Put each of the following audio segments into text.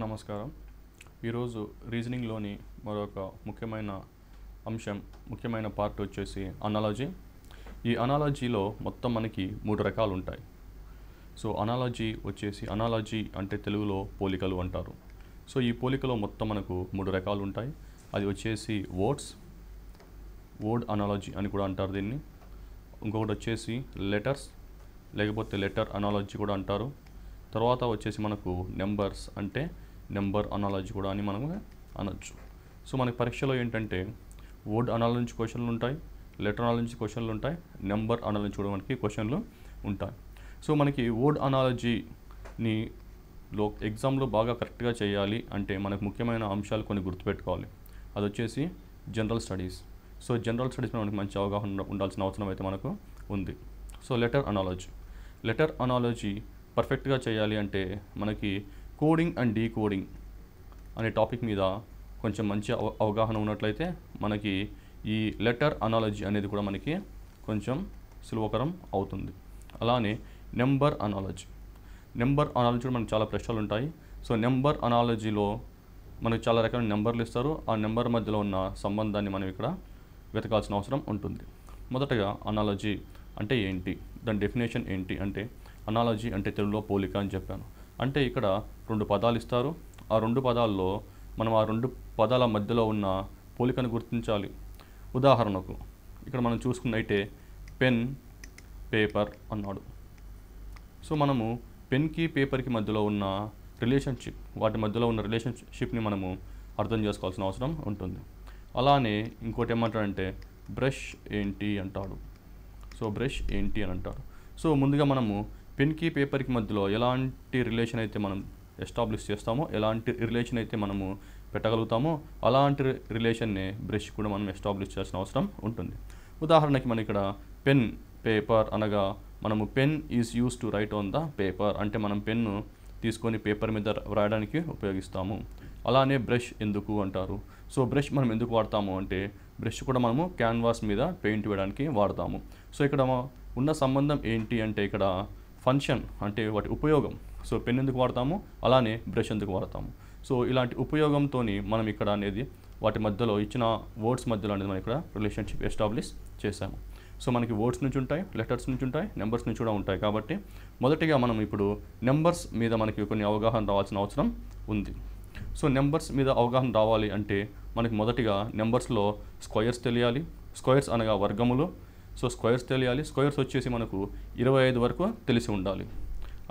నమస్కారం. ఈరోజు రీజనింగ్లోని మరొక ముఖ్యమైన పార్ట్ వచ్చేసి అనాలజీ. ఈ అనాలజీలో మొత్తం మనకి 3 రకాలు ఉంటాయి. సో అనాలజీ అంటే తెలుగులో పోలికలు అంటారు. సో ఈ పోలికలో మొత్తం మనకు 3 రకాలు ఉంటాయి. అది వచ్చేసి వర్డ్ అనాలజీ అని కూడా అంటారు దీన్ని. ఇంకొకటి వచ్చేసి లెటర్స్ లేకపోతే లెటర్ అనాలజీ కూడా అంటారు. తర్వాత వచ్చేసి మనకు నెంబర్స్ అంటే నెంబర్ అనాలజీ కూడా అని మనం అనొచ్చు. సో మనకి పరీక్షలో ఏంటంటే వర్డ్ అనాలజీ నుంచి క్వశ్చన్లు ఉంటాయి, లెటర్ అనాలజీ నుంచి క్వశ్చన్లు ఉంటాయి, నెంబర్ అనాలజీ కూడా మనకి క్వశ్చన్లు ఉంటాయి. సో మనకి వర్డ్ అనాలజీని ఎగ్జామ్లో బాగా కరెక్ట్గా చేయాలి అంటే మనకు ముఖ్యమైన అంశాలు కొన్ని గుర్తుపెట్టుకోవాలి. అది వచ్చేసి general studies. So general studies మనకి మంచి అవగాహన ఉండాల్సిన అవసరం అయితే మనకు ఉంది. సో లెటర్ అనాలజీ పర్ఫెక్ట్గా చేయాలి అంటే మనకి కోడింగ్ అండ్ డీకోడింగ్ అనే టాపిక్ మీద కొంచెం మంచి అవగాహన ఉన్నట్లయితే మనకి ఈ లెటర్ అనాలజీ అనేది కూడా మనకి కొంచెం సులభకరం అవుతుంది. అలానే నెంబర్ అనాలజీ కూడా మనకు చాలా ప్రశ్నలు ఉంటాయి. సో నెంబర్ అనాలజీలో మనకు చాలా రకాల నెంబర్లు ఇస్తారు. ఆ నెంబర్ మధ్యలో ఉన్న సంబంధాన్ని మనం ఇక్కడ వెతకాల్సిన అవసరం ఉంటుంది. మొదటగా అనాలజీ అంటే ఏంటి, దాని డెఫినేషన్ ఏంటి అంటే అనాలజీ అంటే తెలుగులో పోలిక అని చెప్పాను. అంటే ఇక్కడ 2 పదాలు ఇస్తారు. ఆ 2 పదాల్లో మనం ఆ 2 పదాల మధ్యలో ఉన్న పోలికను గుర్తించాలి. ఉదాహరణకు ఇక్కడ మనం చూసుకున్నైతే పెన్, పేపర్ అన్నాడు. సో మనము పెన్కి పేపర్కి మధ్యలో ఉన్న వాటి మధ్యలో ఉన్న రిలేషన్షిప్ని మనము అర్థం చేసుకోవాల్సిన అవసరం ఉంటుంది. అలానే ఇంకోటి ఏమంటాడంటే బ్రష్ ఏంటి అంటాడు. సో బ్రష్ ఏంటి అని అంటారు. సో ముందుగా మనము పెన్కి పేపర్కి మధ్యలో ఎలాంటి రిలేషన్ అయితే మనం ఎస్టాబ్లిష్ చేస్తామో, ఎలాంటి రిలేషన్ అయితే మనము పెట్టగలుగుతామో అలాంటి రిలేషన్నే బ్రష్ కూడా మనం ఎస్టాబ్లిష్ చేయాల్సిన అవసరం ఉంటుంది. ఉదాహరణకి మన ఇక్కడ పెన్, పేపర్ అనగా మనము pen is use to right on the paper అంటే మనం పెన్ను తీసుకొని పేపర్ మీద వ్రాయడానికి ఉపయోగిస్తాము. అలానే బ్రష్ ఎందుకు అంటారు. సో బ్రష్ మనం ఎందుకు వాడతాము అంటే బ్రష్ కూడా మనము క్యాన్వాస్ మీద పెయింట్ వేయడానికి వాడతాము. సో ఇక్కడ ఉన్న సంబంధం ఏంటి అంటే ఇక్కడ ఫంక్షన్ అంటే వాటి ఉపయోగం. సో పెన్ ఎందుకు వాడతాము, అలానే బ్రష్ ఎందుకు వాడతాము. సో ఇలాంటి ఉపయోగంతో మనం ఇక్కడ అనేది వాటి మధ్యలో ఇచ్చిన వర్డ్స్ మధ్యలో అనేది మనం ఇక్కడ రిలేషన్షిప్ ఎస్టాబ్లిష్ చేసాము. సో మనకి వర్డ్స్ నుంచి ఉంటాయి, లెటర్స్ నుంచి ఉంటాయి, నెంబర్స్ నుంచి కూడా ఉంటాయి. కాబట్టి మొదటిగా మనం ఇప్పుడు నెంబర్స్ మీద మనకి కొన్ని అవగాహన రావాల్సిన అవసరం ఉంది. సో నెంబర్స్ మీద అవగాహన రావాలి అంటే మనకి మొదటిగా నెంబర్స్లో స్క్వేర్స్ తెలియాలి. స్క్వేర్స్ అనగా వర్గములు. సో స్క్వేర్స్ తెలియాలి. స్క్వేర్స్ వచ్చేసి మనకు 25 వరకు తెలిసి ఉండాలి.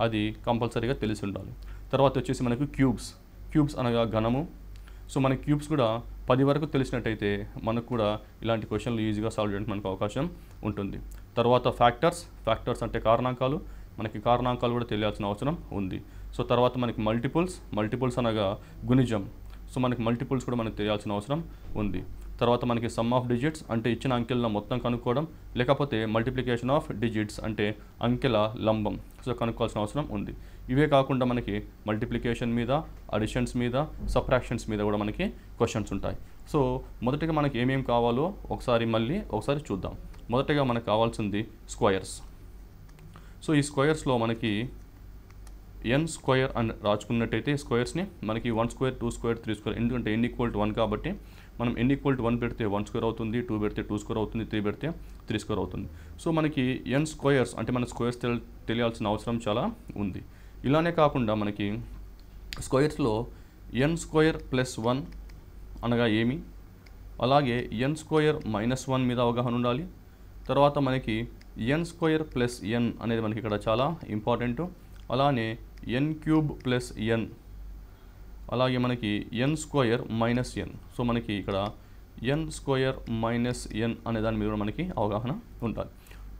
అది కంపల్సరీగా తెలిసి ఉండాలి. తర్వాత వచ్చేసి మనకు క్యూబ్స్ అనగా ఘనము. సో మన క్యూబ్స్ కూడా 10 వరకు తెలిసినట్టయితే మనకు కూడా ఇలాంటి క్వశ్చన్లు ఈజీగా సాల్వ్ చేయడానికి మనకు అవకాశం ఉంటుంది. తర్వాత ఫ్యాక్టర్స్ అంటే కారణాంకాలు. మనకి కారణాంకాలు కూడా తెలియాల్సిన అవసరం ఉంది. సో తర్వాత మనకి మల్టిపుల్స్ అనగా గుణిజం. సో మనకి మల్టిపుల్స్ కూడా మనకు తెలియాల్సిన అవసరం ఉంది. తర్వాత మనకి సమ్ ఆఫ్ డిజిట్స్ అంటే ఇచ్చిన అంకెల మొత్తం కనుక్కోవడం, లేకపోతే మల్టిప్లికేషన్ ఆఫ్ డిజిట్స్ అంటే అంకెల లంబం. సో కనుక్కోవాల్సిన అవసరం ఉంది. ఇవే కాకుండా మనకి మల్టిప్లికేషన్ మీద, అడిషన్స్ మీద, సబ్ట్రాక్షన్స్ మీద కూడా మనకి క్వశ్చన్స్ ఉంటాయి. సో మొదటిగా మనకి ఏమేమి కావాలో ఒకసారి చూద్దాం. మొదటగా మనకు కావాల్సింది స్క్వేర్స్. సో ఈ స్క్వేర్స్లో మనకి n స్క్వేర్ అని రాసుకున్నట్టయితే స్క్వేర్స్ని మనకి 1 స్క్వేర్, 2 స్క్వేర్, 3 స్క్వేర్, ఎందుకంటే n = 1 కాబట్టి మనం n = 1 పెడితే 1 స్క్వేర్ అవుతుంది, 2 పెడితే 2 స్క్వేర్ అవుతుంది, 3 పెడితే 3 స్క్వేర్ అవుతుంది. సో మనకి n స్క్వేర్స్ అంటే మన స్క్వేర్స్ తెలియాల్సిన అవసరం చాలా ఉంది. ఇలానే కాకుండా మనకి స్క్వేర్స్లో n స్క్వేర్ ప్లస్ 1 అనగా ఏమి, అలాగే n స్క్వేర్ మైనస్ 1 మీద అవగాహన ఉండాలి. తర్వాత మనకి n స్క్వేర్ ప్లస్ n అనేది మనకి ఇక్కడ చాలా ఇంపార్టెంట్. అలానే n³ ప్లస్ n, అలాగే మనకి n square minus n. So మనకి ఇక్కడ n స్క్వేర్ మైనస్ n అనే దాని మీద కూడా మనకి అవగాహన ఉండాలి.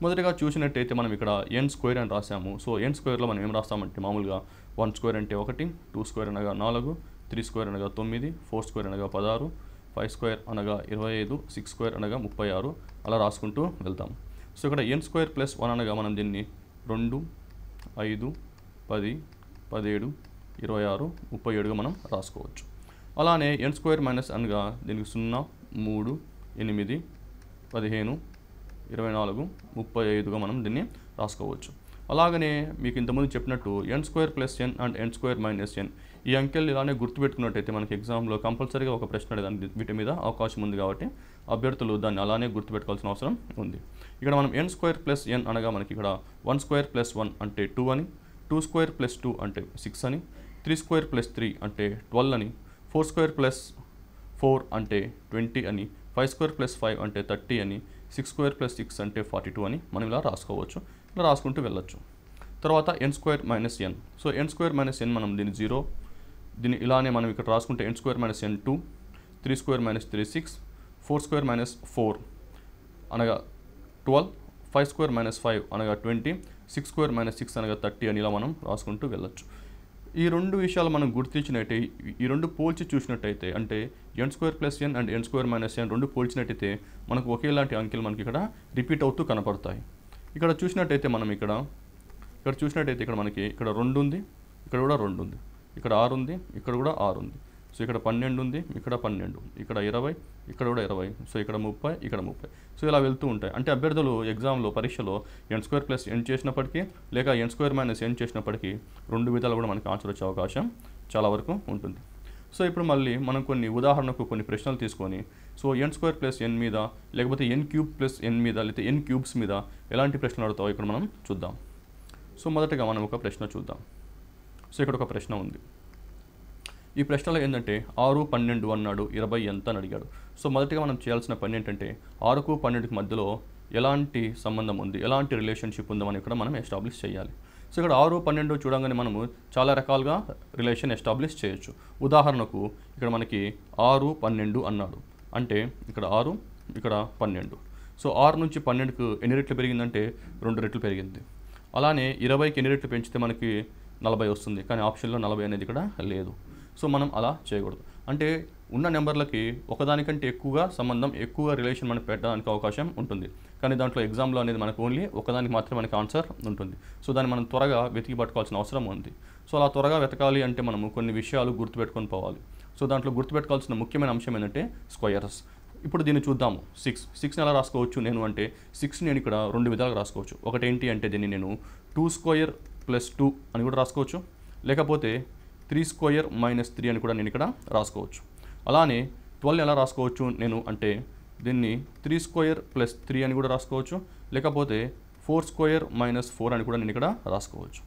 మొదటిగా చూసినట్టయితే మనం ఇక్కడ n స్క్వేర్ అని రాసాము. సో n స్క్వేర్లో మనం ఏం రాస్తామంటే మామూలుగా 1 స్క్వేర్ అంటే 1, 2 స్క్వేర్ అనగా 4, 3 స్క్వేర్ అనగా 9, 4 స్క్వేర్ అనగా 16, 5 స్క్వేర్ అనగా 25, 6 స్క్వేర్ అనగా 36 అలా రాసుకుంటూ వెళ్తాం. సో ఇక్కడ n స్క్వేర్ ప్లస్ 1 అనగా మనం దీన్ని 2, 5, 10, 17, 26, 37గా మనం రాసుకోవచ్చు. అలానే n స్క్వేర్ మైనస్ అనగా దీనికి 0, 3, 8, 15, 24, 35గా మనం దీన్ని రాసుకోవచ్చు. అలాగనే మీకు ఇంతకుముందు చెప్పినట్టు n² + n and n² - n ఈ అంకెలు ఇలానే గుర్తుపెట్టుకున్నట్టయితే మనకి ఎగ్జామ్లో కంపల్సరీగా ఒక ప్రశ్న అడగడానికి వీటి మీద అవకాశం ఉంది కాబట్టి అభ్యర్థులు దాన్ని అలానే గుర్తుపెట్టుకోవాల్సిన అవసరం ఉంది. ఇక్కడ మనం n స్క్వేర్ ప్లస్ n అనగా మనకి ఇక్కడ 1 స్క్వేర్ ప్లస్ 1 అంటే 2 అని, 2 స్క్వేర్ ప్లస్ 2 అంటే 6 అని, 3 స్క్వేర్ ప్లస్ 3 అంటే 12 అని, 4 స్క్వేర్ ప్లస్ 4 అంటే 20 అని, 5 స్క్వేర్ ప్లస్ 5 అంటే 30 అని, 6 స్క్వేర్ ప్లస్ 6 అంటే 42 అని మనం ఇలా రాసుకోవచ్చు. ఇలా రాసుకుంటూ వెళ్ళొచ్చు. తర్వాత n square minus n. So n square minus n మనం దీన్ని 0, దీన్ని ఇలానే మనం ఇక్కడ రాసుకుంటే n square minus n 2, 3 square minus 3 6, 4 square minus 4 అనగా 12, 5 స్క్వేర్ మైనస్ 5 అనగా 20, 6 స్క్వేర్ మైనస్ 6 అనగా 30 అని ఇలా మనం రాసుకుంటూ వెళ్ళొచ్చు. ఈ రెండు విషయాలు మనం గుర్తించినట్టయితే, ఈ రెండు పోల్చి చూసినట్టయితే, అంటే n square plus n and n square minus n రెండు పోల్చినట్టయితే మనకు ఒకేలాంటి అంకెలు మనకి ఇక్కడ రిపీట్ అవుతూ కనపడతాయి. ఇక్కడ చూసినట్టయితే మనం ఇక్కడ చూసినట్టయితే ఇక్కడ మనకి ఇక్కడ 2 ఉంది, ఇక్కడ కూడా 2 ఉంది, ఇక్కడ 6 ఉంది, ఇక్కడ కూడా 6 ఉంది. సో ఇక్కడ 12 ఉంది, ఇక్కడ 12, ఇక్కడ 20, ఇక్కడ కూడా 20, సో ఇక్కడ 30, ఇక్కడ 30. సో ఇలా వెళ్తూ ఉంటాయి. అంటే అభ్యర్థులు ఎగ్జామ్లో పరీక్షలో n స్క్వేర్ ప్లస్ n చేసినప్పటికీ లేక n స్క్వేర్ మైనస్ n చేసినప్పటికీ రెండు విధాలు కూడా మనకి ఆన్సర్ వచ్చే అవకాశం చాలా వరకు ఉంటుంది. సో ఇప్పుడు మళ్ళీ మనం కొన్ని ఉదాహరణకు కొన్ని ప్రశ్నలు తీసుకొని so n square plus n మీద లేకపోతే n క్యూబ్ ప్లస్ n మీద లేకపోతే n క్యూబ్స్ మీద ఎలాంటి ప్రశ్నలు అడుగుతావో ఇక్కడ మనం చూద్దాం. సో మొదటగా మనం ఒక ప్రశ్న చూద్దాం. సో ఇక్కడ ఒక ప్రశ్న ఉంది. ఈ ప్రశ్నలో ఏంటంటే 6, 12 అన్నాడు, 20 ఎంత అని అడిగాడు. సో మొదటిగా మనం చేయాల్సిన పని ఏంటంటే 6కు 12కి మధ్యలో ఎలాంటి సంబంధం ఉంది, ఎలాంటి రిలేషన్షిప్ ఉందని ఇక్కడ మనం ఎస్టాబ్లిష్ చేయాలి. సో ఇక్కడ 6, 12 చూడంగానే మనము చాలా రకాలుగా రిలేషన్ ఎస్టాబ్లిష్ చేయొచ్చు. ఉదాహరణకు ఇక్కడ మనకి 6, 12 అన్నాడు అంటే ఇక్కడ 6, ఇక్కడ 12. సో 6 నుంచి 12కు ఎన్ని రెట్లు పెరిగిందంటే 2 రెట్లు పెరిగింది. అలానే 20కి ఎన్ని రెట్లు పెంచితే మనకి 40 వస్తుంది, కానీ ఆప్షన్లో 40 అనేది ఇక్కడ లేదు. సో మనం అలా చేయకూడదు. అంటే ఉన్న నెంబర్లకి ఒకదానికంటే ఎక్కువగా సంబంధం, ఎక్కువగా రిలేషన్ మనం పెట్టడానికి అవకాశం ఉంటుంది. కానీ దాంట్లో ఎగ్జామ్లో అనేది మనకు ఓన్లీ ఒకదానికి మాత్రమే మనకి ఆన్సర్ ఉంటుంది. సో దాన్ని మనం త్వరగా వెతికి పట్టుకోవాల్సిన అవసరం ఉంది. సో అలా త్వరగా వెతకాలి అంటే మనము కొన్ని విషయాలు గుర్తుపెట్టుకొని పోవాలి. సో దాంట్లో గుర్తుపెట్టుకోవాల్సిన ముఖ్యమైన అంశం ఏంటంటే స్క్వేర్స్. ఇప్పుడు దీన్ని చూద్దాము. 6ని ఎలా రాసుకోవచ్చు నేను అంటే 6ని నేను ఇక్కడ రెండు విధాలుగా రాసుకోవచ్చు. ఒకటి ఏంటి అంటే దీన్ని నేను 2 స్క్వేర్ ప్లస్ 2 అని కూడా రాసుకోవచ్చు, లేకపోతే 3 స్క్వేర్ మైనస్ 3 అని కూడా నేను ఇక్కడ రాసుకోవచ్చు. అలానే 12 ఎలా రాసుకోవచ్చు నేను అంటే దీన్ని 3 స్క్వేర్ ప్లస్ 3 అని కూడా రాసుకోవచ్చు, లేకపోతే 4 స్క్వేర్ మైనస్ 4 అని కూడా నేను ఇక్కడ రాసుకోవచ్చు.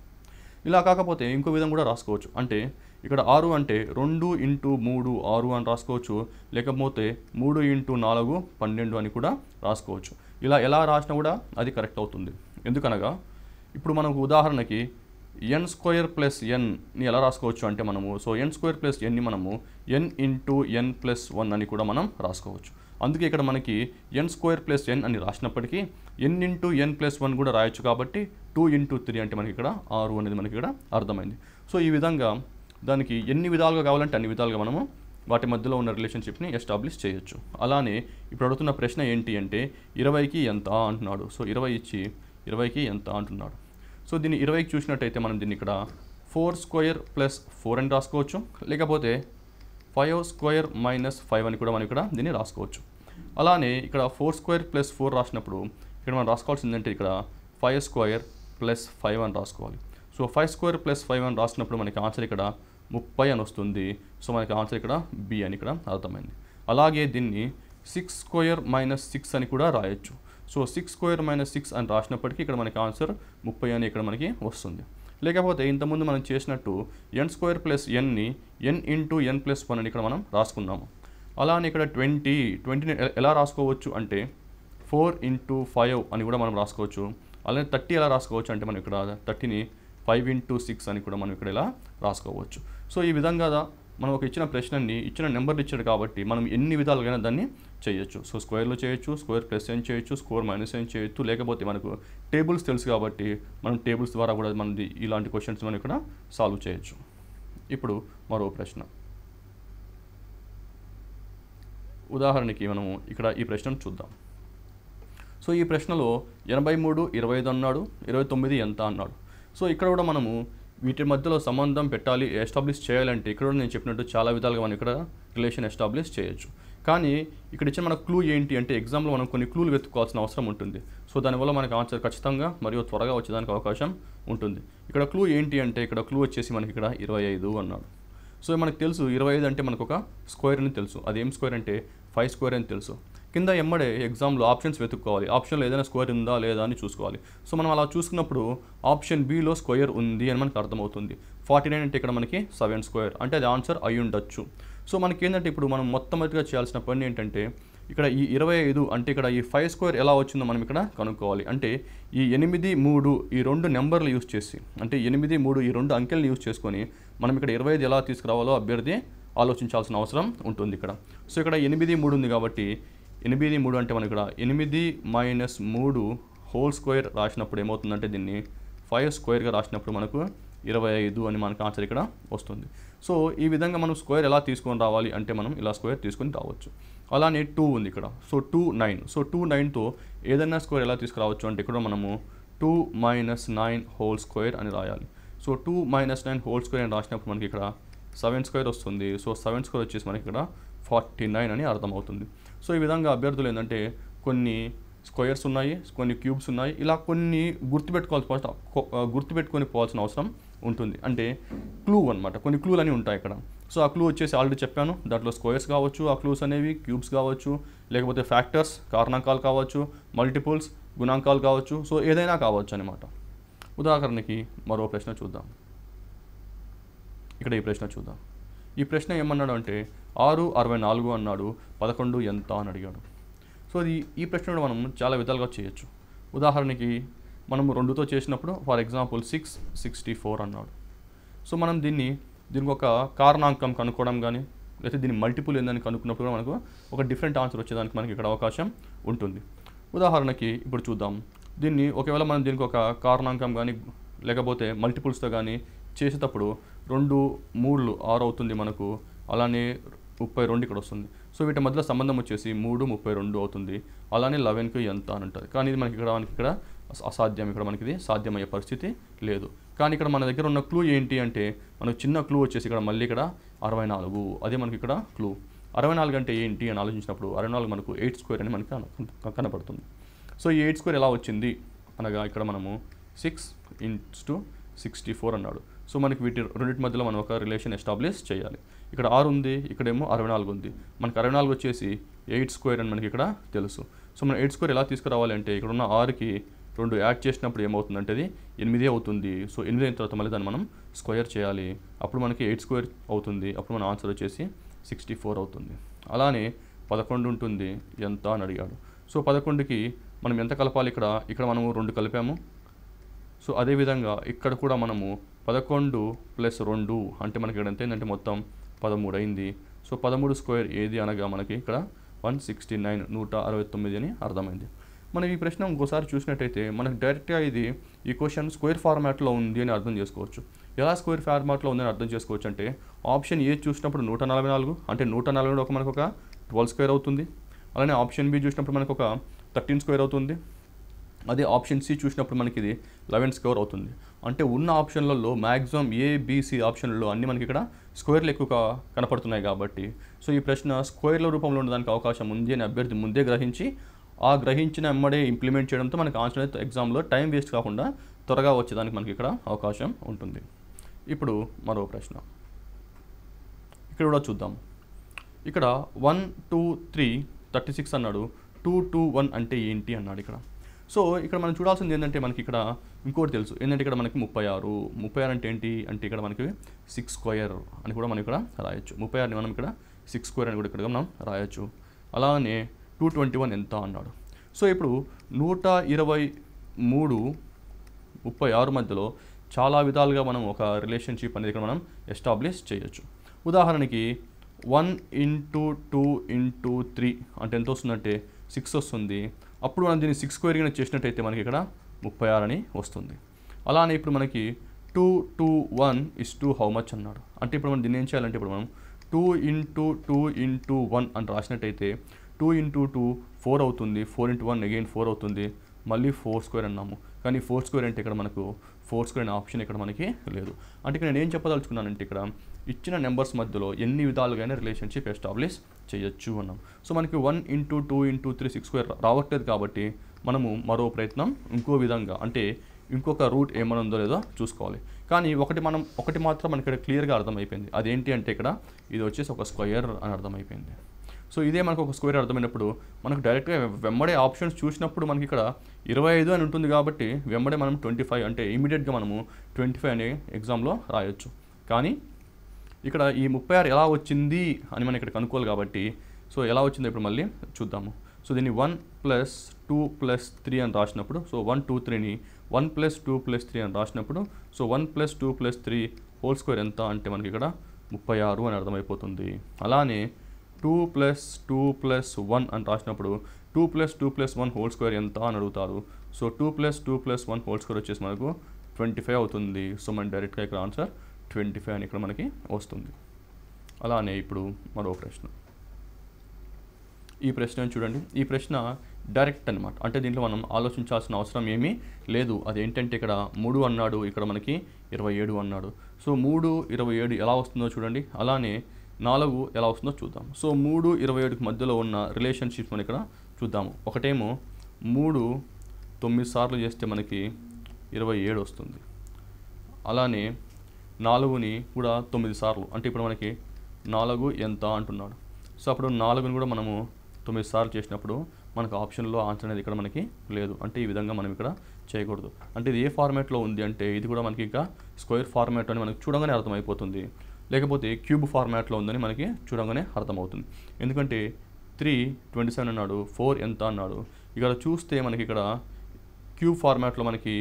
ఇలా కాకపోతే ఇంకో విధంగా కూడా రాసుకోవచ్చు. అంటే ఇక్కడ 6 అంటే 2 ఇంటూ 3 6 అని రాసుకోవచ్చు, లేకపోతే 3 ఇంటూ 4 12 అని కూడా రాసుకోవచ్చు. ఇలా ఎలా రాసినా కూడా అది కరెక్ట్ అవుతుంది. ఎందుకనగా ఇప్పుడు మనకు ఉదాహరణకి n స్క్వేర్ ప్లస్ nని ఎలా రాసుకోవచ్చు అంటే మనము సో n స్క్వేర్ ప్లస్ nని మనము n ఇంటూ n ప్లస్ 1 అని కూడా మనం రాసుకోవచ్చు. అందుకే ఇక్కడ మనకి n స్క్వేర్ ప్లస్ n అని రాసినప్పటికీ n ఇంటూ n ప్లస్ 1 కూడా రాయొచ్చు. కాబట్టి 2 ఇంటూ 3 అంటే మనకి ఇక్కడ 6 అనేది మనకి ఇక్కడ అర్థమైంది. సో ఈ విధంగా దానికి ఎన్ని విధాలుగా కావాలంటే అన్ని విధాలుగా మనము వాటి మధ్యలో ఉన్న రిలేషన్షిప్ని ఎస్టాబ్లిష్ చేయొచ్చు. అలానే ఇప్పుడు అడుగుతున్న ప్రశ్న ఏంటి అంటే 20కి ఎంత అంటున్నాడు. సో 20 ఇచ్చి 20కి ఎంత అంటున్నాడు. సో దీన్ని 20కి చూసినట్టయితే మనం దీన్ని ఇక్కడ 4 స్క్వేర్ ప్లస్ 4 అని రాసుకోవచ్చు, లేకపోతే 5 స్క్వేర్ మైనస్ 5 అని కూడా మనం ఇక్కడ దీన్ని రాసుకోవచ్చు. అలానే ఇక్కడ 4 స్క్వేర్ ప్లస్ 4 రాసినప్పుడు ఇక్కడ మనం రాసుకోవాల్సింది అంటే ఇక్కడ 5 స్క్వేర్ ప్లస్ 5 అని రాసుకోవాలి. సో 5 స్క్వేర్ ప్లస్ 5 అని రాసినప్పుడు మనకి ఆన్సర్ ఇక్కడ 30 అని వస్తుంది. సో మనకి ఆన్సర్ ఇక్కడ బి అని ఇక్కడ అర్థమైంది. అలాగే దీన్ని 6 స్క్వేర్ మైనస్ 6 అని కూడా రాయొచ్చు. సో 6 స్క్వేర్ మైనస్ 6 అని రాసినప్పటికీ ఇక్కడ మనకి ఆన్సర్ 30 అని ఇక్కడ మనకి వస్తుంది. లేకపోతే ఇంతకుముందు మనం చేసినట్టు n స్క్వేర్ ప్లస్ nని n ఇంటూ n ప్లస్ 1 అని ఇక్కడ మనం రాసుకున్నాము. అలానే ఇక్కడ 20ని ఎలా రాసుకోవచ్చు అంటే 4 ఇంటూ 5 అని కూడా మనం రాసుకోవచ్చు. అలానే 30 ఎలా రాసుకోవచ్చు అంటే మనం ఇక్కడ 30ని 5 ఇంటూ 6 అని కూడా మనం ఇక్కడ ఇలా రాసుకోవచ్చు. సో ఈ విధంగా మనం ఒక ఇచ్చిన ప్రశ్నని ఇచ్చిన నెంబర్లు ఇచ్చాడు కాబట్టి మనం ఎన్ని విధాలుగా దాన్ని చేయొచ్చు. సో స్క్వేర్లో చేయొచ్చు, స్క్వేర్ ప్లస్ n చేయొచ్చు, స్క్వేర్ మైనస్ n చేయొచ్చు, లేకపోతే మనకు టేబుల్స్ తెలుసు కాబట్టి మనం టేబుల్స్ ద్వారా కూడా మనది ఇలాంటి క్వశ్చన్స్ మనం ఇక్కడ సాల్వ్ చేయొచ్చు. ఇప్పుడు మరో ప్రశ్న. ఉదాహరణకి మనము ఇక్కడ ఈ ప్రశ్నను చూద్దాం. సో ఈ ప్రశ్నలో 83, 25 అన్నాడు, 29 ఎంత అన్నాడు. సో ఇక్కడ కూడా మనము వీటి మధ్యలో సంబంధం పెట్టాలి, ఎస్టాబ్లిష్ చేయాలంటే ఇక్కడ నేను చెప్పినట్టు చాలా విధాలుగా మనం ఇక్కడ రిలేషన్ ఎస్టాబ్లిష్ చేయొచ్చు. కానీ ఇక్కడ ఇచ్చిన మన క్లూ ఏంటి అంటే ఎగ్జామ్లో మనం కొన్ని క్లూలు వెతుక్కోవాల్సిన అవసరం ఉంటుంది. సో దానివల్ల మనకి ఆన్సర్ ఖచ్చితంగా మరియు త్వరగా వచ్చేదానికి అవకాశం ఉంటుంది. ఇక్కడ క్లూ ఏంటి అంటే ఇక్కడ క్లూ వచ్చేసి మనకి ఇక్కడ 25 అన్నాడు. సో మనకు తెలుసు 25 అంటే మనకు ఒక స్క్వేర్ అని తెలుసు. అదేం స్క్వేర్ అంటే 5 స్క్వేర్ అని తెలుసు. కింద ఎమ్మడే ఎగ్జామ్లో ఆప్షన్స్ వెతుక్కోవాలి. ఆప్షన్లో ఏదైనా స్క్వేర్ ఉందా లేదా అని చూసుకోవాలి. సో మనం అలా చూసుకున్నప్పుడు ఆప్షన్ బిలో స్క్వేర్ ఉంది అని మనకు అర్థమవుతుంది. 49 అంటే ఇక్కడ మనకి 7 స్క్వేర్ అంటే అది ఆన్సర్ అయి ఉండొచ్చు. సో మనకి ఏంటంటే ఇప్పుడు మనం మొట్టమొదటిగా చేయాల్సిన పని ఏంటంటే ఇక్కడ ఈ 25 అంటే ఇక్కడ ఈ 5 స్క్వేర్ ఎలా వచ్చిందో మనం ఇక్కడ కనుక్కోవాలి. అంటే ఈ 8, 3 ఈ రెండు నెంబర్లు యూజ్ చేసి అంటే 8, 3 ఈ రెండు అంకెల్ని యూజ్ చేసుకొని మనం ఇక్కడ 25 ఎలా తీసుకురావాలో అభ్యర్థి ఆలోచించాల్సిన అవసరం ఉంటుంది ఇక్కడ. సో ఇక్కడ 8, 3 ఉంది కాబట్టి 8, 3 అంటే మనం ఇక్కడ 8 - 3 హోల్ స్క్వేర్ రాసినప్పుడు ఏమవుతుందంటే దీన్ని 5 స్క్వేర్గా రాసినప్పుడు మనకు 25 అని మనకు ఆన్సర్ ఇక్కడ వస్తుంది. సో ఈ విధంగా మనం స్క్వేర్ ఎలా తీసుకొని రావాలి అంటే మనం ఇలా స్క్వేర్ తీసుకొని రావచ్చు. అలానే 2 ఉంది ఇక్కడ. సో 2 9. సో 2 9తో ఏదైనా స్క్వేర్ ఎలా తీసుకురావచ్చు అంటే ఇక్కడ మనము 2 - 9 హోల్ స్క్వేర్ అని రాయాలి. సో 2 - 9 హోల్ స్క్వేర్ అని రాసినప్పుడు మనకి ఇక్కడ 7 స్క్వేర్ వస్తుంది. సో 7 స్క్వేర్ వచ్చేసి మనకి ఇక్కడ 49 అని అర్థమవుతుంది. సో ఈ విధంగా అభ్యర్థులు ఏంటంటే కొన్ని స్క్వేర్స్ ఉన్నాయి, కొన్ని క్యూబ్స్ ఉన్నాయి, ఇలా కొన్ని గుర్తుపెట్టుకొని పోవాల్సిన అవసరం ఉంటుంది. అంటే క్లూ అనమాట, కొన్ని క్లూలు అని ఉంటాయి ఇక్కడ. సో ఆ క్లూ వచ్చేసి ఆల్రెడీ చెప్పాను. దాంట్లో స్క్వేర్స్ కావచ్చు, ఆ క్లూస్ అనేవి క్యూబ్స్ కావచ్చు, లేకపోతే ఫ్యాక్టర్స్ కారణాంకాలు కావచ్చు, మల్టిపుల్స్ గుణాంకాలు కావచ్చు. సో ఏదైనా కావచ్చు అనమాట. ఉదాహరణకి మరో ప్రశ్న చూద్దాం. ఇక్కడ ఈ ప్రశ్న చూద్దాం. ఈ ప్రశ్న ఏమన్నాడు అంటే 6 64 అన్నాడు, 11 ఎంత అని అడిగాడు. సో ఈ ప్రశ్న కూడా మనం చాలా విధాలుగా చేయొచ్చు. ఉదాహరణకి మనం 2తో చేసినప్పుడు ఫర్ ఎగ్జాంపుల్ 6 64 అన్నాడు. సో మనం దీనికి ఒక కారణాంకం కనుక్కోవడం కానీ లేకపోతే దీని మల్టిపుల్ ఏందని కనుక్కున్నప్పుడు మనకు ఒక డిఫరెంట్ ఆన్సర్ వచ్చేదానికి మనకి ఇక్కడ అవకాశం ఉంటుంది. ఉదాహరణకి ఇప్పుడు చూద్దాం. దీన్ని ఒకవేళ మనం దీనికి ఒక కారణాంకం కానీ లేకపోతే మల్టిపుల్స్తో కానీ చేసేటప్పుడు 2 3 6 అవుతుంది మనకు. అలానే 32 ఇక్కడ వస్తుంది. సో వీటి మధ్యలో సంబంధం వచ్చేసి 3 32 అవుతుంది. అలానే 11కి ఎంత అని ఉంటుంది. కానీ ఇది మనకి ఇక్కడ అసాధ్యం. ఇక్కడ మనకి ఇది సాధ్యమయ్యే పరిస్థితి లేదు. కానీ ఇక్కడ మన దగ్గర ఉన్న క్లూ ఏంటి అంటే మనకు చిన్న క్లూ వచ్చేసి ఇక్కడ మళ్ళీ ఇక్కడ 64. అదే మనకి ఇక్కడ క్లూ. 64 అంటే ఏంటి అని ఆలోచించినప్పుడు 64 మనకు 8 స్క్వేర్ అని మనకి కనపడుతుంది. సో ఈ 8 స్క్వేర్ ఎలా వచ్చింది అనగా ఇక్కడ మనము 6 × 64 అన్నాడు. సో మనకి వీటి రెండింటి మధ్యలో మనం ఒక రిలేషన్ ఎస్టాబ్లిష్ చేయాలి. ఇక్కడ 6 ఉంది, ఇక్కడేమో 64 ఉంది. మనకి 64 వచ్చేసి 8 స్క్వేర్ అని మనకి ఇక్కడ తెలుసు. సో మనం 8 స్క్వేర్ ఎలా తీసుకురావాలి అంటే ఇక్కడ ఉన్న 6కి 2 యాడ్ చేసినప్పుడు ఏమవుతుందంటే అది 8 అవుతుంది. సో 8 అయిన తర్వాత మళ్ళీ దాన్ని మనం స్క్వేర్ చేయాలి. అప్పుడు మనకి 8 స్క్వేర్ అవుతుంది. అప్పుడు మన ఆన్సర్ వచ్చేసి 64 అవుతుంది. అలానే 11 ఉంటుంది ఎంత అని అడిగాడు. సో 11కి మనం ఎంత కలపాలి? ఇక్కడ మనము 2 కలిపాము. సో అదేవిధంగా ఇక్కడ కూడా మనము 11 + 2 అంటే మనకి ఇక్కడ ఎంత ఏంటంటే మొత్తం 13 అయింది. సో 13 స్క్వేర్ ఏది అనగా మనకి ఇక్కడ 169 169 అని అర్థమైంది. మనం ఈ ప్రశ్న ఇంకోసారి చూసినట్టయితే మనకు డైరెక్ట్గా ఈ క్వశ్చన్ స్క్వేర్ ఫార్మాట్లో ఉంది అని అర్థం చేసుకోవచ్చు. ఎలా స్క్వేర్ ఫార్మాట్లో ఉందని అర్థం చేసుకోవచ్చు అంటే ఆప్షన్ ఏ చూసినప్పుడు 144 అంటే 144 మనకు ఒక 12 స్క్వేర్ అవుతుంది. అలానే ఆప్షన్ బి చూసినప్పుడు మనకు ఒక 13 స్క్వేర్ అవుతుంది. అదే ఆప్షన్ సి చూసినప్పుడు మనకి ఇది 11 స్క్వేర్ అవుతుంది. అంటే ఉన్న ఆప్షన్లలో మ్యాక్సిమం ఏబిసి ఆప్షన్లలో అన్నీ మనకి ఇక్కడ స్క్వేర్లు ఎక్కువగా కనపడుతున్నాయి కాబట్టి సో ఈ ప్రశ్న స్క్వేర్ల రూపంలో ఉండడానికి అవకాశం ఉంది అని అభ్యర్థి ముందే గ్రహించి ఆ గ్రహించిన ఎమ్మడే ఇంప్లిమెంట్ చేయడంతో మనకి ఆన్సర్ అయితే ఎగ్జామ్లో టైం వేస్ట్ కాకుండా త్వరగా వచ్చేదానికి మనకి ఇక్కడ అవకాశం ఉంటుంది. ఇప్పుడు మరో ప్రశ్న ఇక్కడ కూడా చూద్దాం. ఇక్కడ 1 2 3 36 అన్నాడు. 2 2 1 అంటే ఏంటి అన్నాడు ఇక్కడ. సో ఇక్కడ మనం చూడాల్సింది ఏంటంటే మనకి ఇక్కడ ఇంకోటి తెలుసు ఏంటంటే ఇక్కడ మనకి 36 అంటే ఏంటి అంటే ఇక్కడ మనకి 6 స్క్వేర్ అని కూడా మనం ఇక్కడ రాయొచ్చు. 36ని మనం ఇక్కడ 6 స్క్వేర్ అని కూడా ఇక్కడ మనం రాయొచ్చు. అలానే 221 ఎంత అన్నాడు. సో ఇప్పుడు 123 36 మధ్యలో చాలా విధాలుగా మనం ఒక రిలేషన్షిప్ అనేది ఇక్కడ మనం ఎస్టాబ్లిష్ చేయొచ్చు. ఉదాహరణకి 1 × 2 × 3 అంటే ఎంత వస్తుందంటే 6 వస్తుంది. అప్పుడు మనం దీన్ని 6 స్క్వేర్గా చేసినట్టయితే మనకి ఇక్కడ 36 అని వస్తుంది. అలానే ఇప్పుడు మనకి 2 2 1 = హౌ మచ్ అన్నాడు. అంటే ఇప్పుడు మనం దీన్ని ఏం చేయాలంటే ఇప్పుడు మనం 2 × 2 × 1 అని రాసినట్టయితే 2 × 2 4 అవుతుంది. 4 × 1 అగైన్ 4 అవుతుంది. మళ్ళీ 4 స్క్వేర్ అన్నాము. కానీ 4 స్క్వేర్ అంటే ఇక్కడ మనకు 4 స్క్వేర్ అనే ఆప్షన్ ఇక్కడ మనకి లేదు. అంటే ఇక్కడ నేను ఏం చెప్పదలుచుకున్నానంటే ఇక్కడ ఇచ్చిన నెంబర్స్ మధ్యలో ఎన్ని విధాలుగా రిలేషన్షిప్ ఎస్టాబ్లిష్ చేయొచ్చు అన్నాం. సో మనకి 1 × 2 × 3 6 స్క్వేర్ రావట్లేదు కాబట్టి మనము మరో ప్రయత్నం ఇంకో విధంగా అంటే ఇంకొక రూట్ ఏమైనా ఉందో లేదో చూసుకోవాలి. కానీ ఒకటి మాత్రం మనకి ఇక్కడ క్లియర్గా అర్థమైపోయింది. అదేంటి అంటే ఇక్కడ ఇది వచ్చేసి ఒక స్క్వేర్ అని అర్థమైపోయింది. సో ఇదే మనకు ఒక స్క్వేర్ అర్థమైనప్పుడు మనకు డైరెక్ట్గా వెంబడే ఆప్షన్స్ చూసినప్పుడు మనకి ఇక్కడ 25 అని ఉంటుంది కాబట్టి వెంబడే మనం 25 అంటే ఇమీడియట్గా మనము 25 అనే ఎగ్జామ్లో రాయొచ్చు. కానీ ఇక్కడ ఈ 36 ఎలా వచ్చింది అని మనం ఇక్కడ కనుక్కోవాలి కాబట్టి సో ఎలా వచ్చిందో ఇప్పుడు మళ్ళీ చూద్దాము. సో దీన్ని 1 + 2 + 3 అని రాసినప్పుడు సో 1 2 3ని 1 + 2 + 3 అని రాసినప్పుడు సో 1 + 2 + 3 హోల్ స్క్వేర్ ఎంత అంటే మనకి ఇక్కడ 36 అని అర్థమైపోతుంది. అలానే 2 + 2 + 1 అని రాసినప్పుడు 2 + 2 + 1 హోల్ స్క్వేర్ ఎంత అని అడుగుతారు. సో 2 + 2 + 1 హోల్ స్క్వేర్ వచ్చేసి మనకు 25 అవుతుంది. సో మన డైరెక్ట్గా ఇక్కడ ఆన్సర్ 25 అని ఇక్కడ మనకి వస్తుంది. అలానే ఇప్పుడు మరో ప్రశ్న. ఈ ప్రశ్న చూడండి. ఈ ప్రశ్న డైరెక్ట్ అనమాట. అంటే దీంట్లో మనం ఆలోచించాల్సిన అవసరం ఏమీ లేదు. అదేంటంటే ఇక్కడ 3 అన్నాడు, ఇక్కడ మనకి 27 అన్నాడు. సో 3 27 ఎలా వస్తుందో చూడండి. అలానే 4 ఎలా వస్తుందో చూద్దాం. సో 3 27కి మధ్యలో ఉన్న రిలేషన్షిప్స్ మనం ఇక్కడ చూద్దాము. ఒకటేమో 3 9 సార్లు చేస్తే మనకి 27 వస్తుంది. అలానే 4ని కూడా 9 సార్లు అంటే ఇప్పుడు మనకి 4 ఎంత అంటున్నాడు. సో అప్పుడు 4ని కూడా మనము 9 సార్లు చేసినప్పుడు మనకు ఆప్షన్లో ఆన్సర్ అనేది ఇక్కడ మనకి లేదు. అంటే ఈ విధంగా మనం ఇక్కడ చేయకూడదు. అంటే ఇది ఏ ఫార్మాట్లో ఉంది అంటే ఇది కూడా మనకి ఇంకా స్క్వేర్ ఫార్మాట్ అని మనకు చూడగానే అర్థమైపోతుంది. లేకపోతే క్యూబ్ ఫార్మాట్లో ఉందని మనకి చూడగానే అర్థమవుతుంది. ఎందుకంటే 3 27 అన్నాడు, 4 ఎంత అన్నాడు. ఇక్కడ చూస్తే మనకి ఇక్కడ క్యూబ్ ఫార్మాట్లో మనకి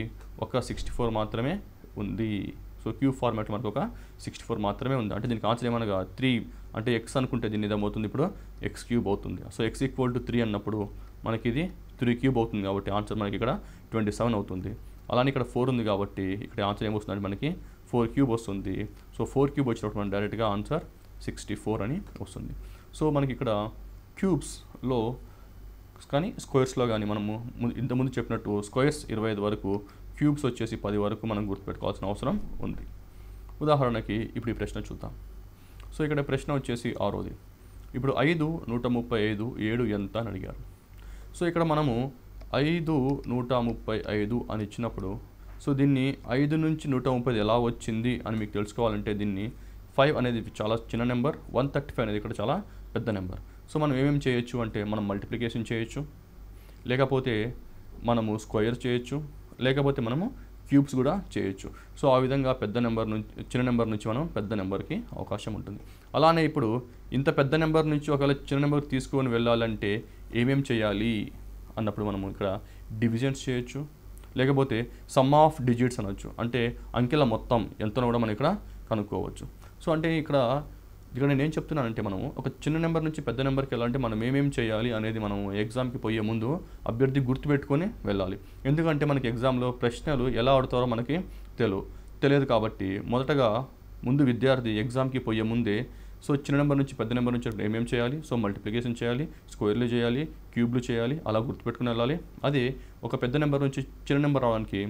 ఒక 64 మాత్రమే ఉంది. సో క్యూబ్ ఫార్మాట్లో మనకు ఒక 64 మాత్రమే ఉంది. అంటే దీనికి ఆన్సర్ ఏమనగా 3 అంటే ఎక్స్ అనుకుంటే దీన్ని ఏమవుతుంది ఇప్పుడు ఎక్స్ క్యూబ్ అవుతుంది. సో x = 3 అన్నప్పుడు మనకి ఇది 3 క్యూబ్ అవుతుంది కాబట్టి ఆన్సర్ మనకి ఇక్కడ 27 అవుతుంది. అలానే ఇక్కడ 4 ఉంది కాబట్టి ఇక్కడ ఆన్సర్ ఏమొస్తుందంటే మనకి 4 క్యూబ్ వస్తుంది. సో 4 క్యూబ్ వచ్చినప్పుడు మనం డైరెక్ట్గా ఆన్సర్ 64 అని వస్తుంది. సో మనకి ఇక్కడ క్యూబ్స్లో కానీ స్క్వేర్స్లో కానీ మనము ఇంతకుముందు చెప్పినట్టు స్క్వేర్స్ 25 వరకు, క్యూబ్స్ వచ్చేసి 10 వరకు మనం గుర్తుపెట్టుకోవాల్సిన అవసరం ఉంది. ఉదాహరణకి ఇప్పుడు ఈ ప్రశ్న చూద్దాం. సో ఇక్కడ ప్రశ్న వచ్చేసి 6వది. ఇప్పుడు 5 135 7 ఎంత అని అడిగారు. సో ఇక్కడ మనము 5 135 అని ఇచ్చినప్పుడు సో దీన్ని 5 నుంచి 135 ఎలా వచ్చింది అని మీకు తెలుసుకోవాలంటే దీన్ని 5 అనేది చాలా చిన్న నెంబర్, 135 అనేది ఇక్కడ చాలా పెద్ద నెంబర్. సో మనం ఏమేమి చేయొచ్చు అంటే మనం మల్టిప్లికేషన్ చేయొచ్చు, లేకపోతే మనము స్క్వేర్ చేయొచ్చు, లేకపోతే మనము క్యూబ్స్ కూడా చేయొచ్చు. సో ఆ విధంగా పెద్ద నెంబర్ నుంచి చిన్న నెంబర్ నుంచి మనం పెద్ద నెంబర్కి అవకాశం ఉంటుంది. అలానే ఇప్పుడు ఇంత పెద్ద నెంబర్ నుంచి ఒకవేళ చిన్న నెంబర్ తీసుకొని వెళ్ళాలంటే ఏమేం చేయాలి అన్నప్పుడు మనము ఇక్కడ డివిజన్స్ చేయొచ్చు, లేకపోతే సమ్ ఆఫ్ డిజిట్స్ అనొచ్చు. అంటే అంకెల మొత్తం ఎంతనో కూడా మనం ఇక్కడ కనుక్కోవచ్చు. సో అంటే ఇక్కడ నేను ఏం చెప్తున్నానంటే మనము ఒక చిన్న నెంబర్ నుంచి పెద్ద నెంబర్కి వెళ్ళాలంటే మనం ఏమేమి చేయాలి అనేది మనం ఎగ్జామ్కి పోయే ముందు అభ్యర్థి గుర్తుపెట్టుకొని వెళ్ళాలి. ఎందుకంటే మనకి ఎగ్జామ్లో ప్రశ్నలు ఎలా ఆడుతారో మనకి తెలియదు కాబట్టి మొదటగా ముందు విద్యార్థి ఎగ్జామ్కి పోయే ముందే సో చిన్న నెంబర్ నుంచి పెద్ద నెంబర్ నుంచి ఏమేమి చేయాలి, సో మల్టిప్లికేషన్ చేయాలి, స్క్వేర్లు చేయాలి, క్యూబ్లు చేయాలి, అలా గుర్తుపెట్టుకుని వెళ్ళాలి. అదే ఒక పెద్ద నెంబర్ నుంచి చిన్న నెంబర్ రావడానికి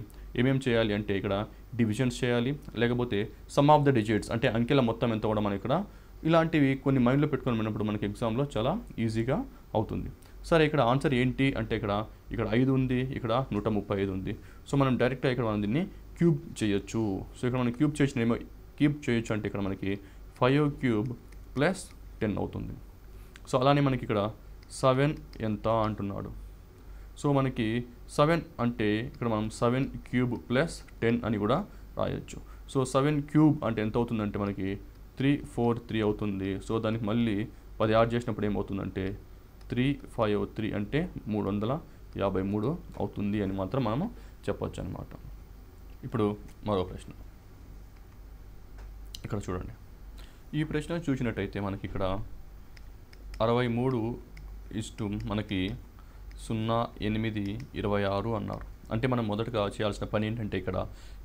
ఏమేమి చేయాలి అంటే ఇక్కడ డివిజన్స్ చేయాలి, లేకపోతే సమ్ ఆఫ్ ద డిజిట్స్ అంటే అంకెల మొత్తం ఎంత కూడా మనం ఇక్కడ ఇలాంటివి కొన్ని మైండ్లో పెట్టుకొని వెళ్ళినప్పుడు మనకి ఎగ్జామ్లో చాలా ఈజీగా అవుతుంది. సరే ఇక్కడ ఆన్సర్ ఏంటి అంటే ఇక్కడ 5 ఉంది, ఇక్కడ 135 ఉంది. సో మనం డైరెక్ట్గా ఇక్కడ మనం దీన్ని క్యూబ్ చేయొచ్చు. సో ఇక్కడ మనం క్యూబ్ చేయొచ్చు అంటే ఇక్కడ మనకి 5 క్యూబ్ ప్లస్ 10 అవుతుంది. సో అలానే మనకి ఇక్కడ 7 ఎంత అంటున్నాడు. సో మనకి 7 అంటే ఇక్కడ మనం 7 క్యూబ్ ప్లస్ 10 అని కూడా రాయొచ్చు. సో 7 క్యూబ్ అంటే ఎంత అవుతుందంటే మనకి 343 అవుతుంది. సో దానికి మళ్ళీ 10 యాడ్ చేసినప్పుడు ఏమవుతుందంటే 353 అంటే 353 అవుతుంది అని మాత్రం మనము చెప్పొచ్చు అనమాట. ఇప్పుడు మరో ప్రశ్న ఇక్కడ చూడండి. ఈ ప్రశ్న చూసినట్టయితే మనకి ఇక్కడ 63 మనకి 0 8 26 అన్నారు. అంటే మనం మొదటగా చేయాల్సిన పని ఏంటంటే ఇక్కడ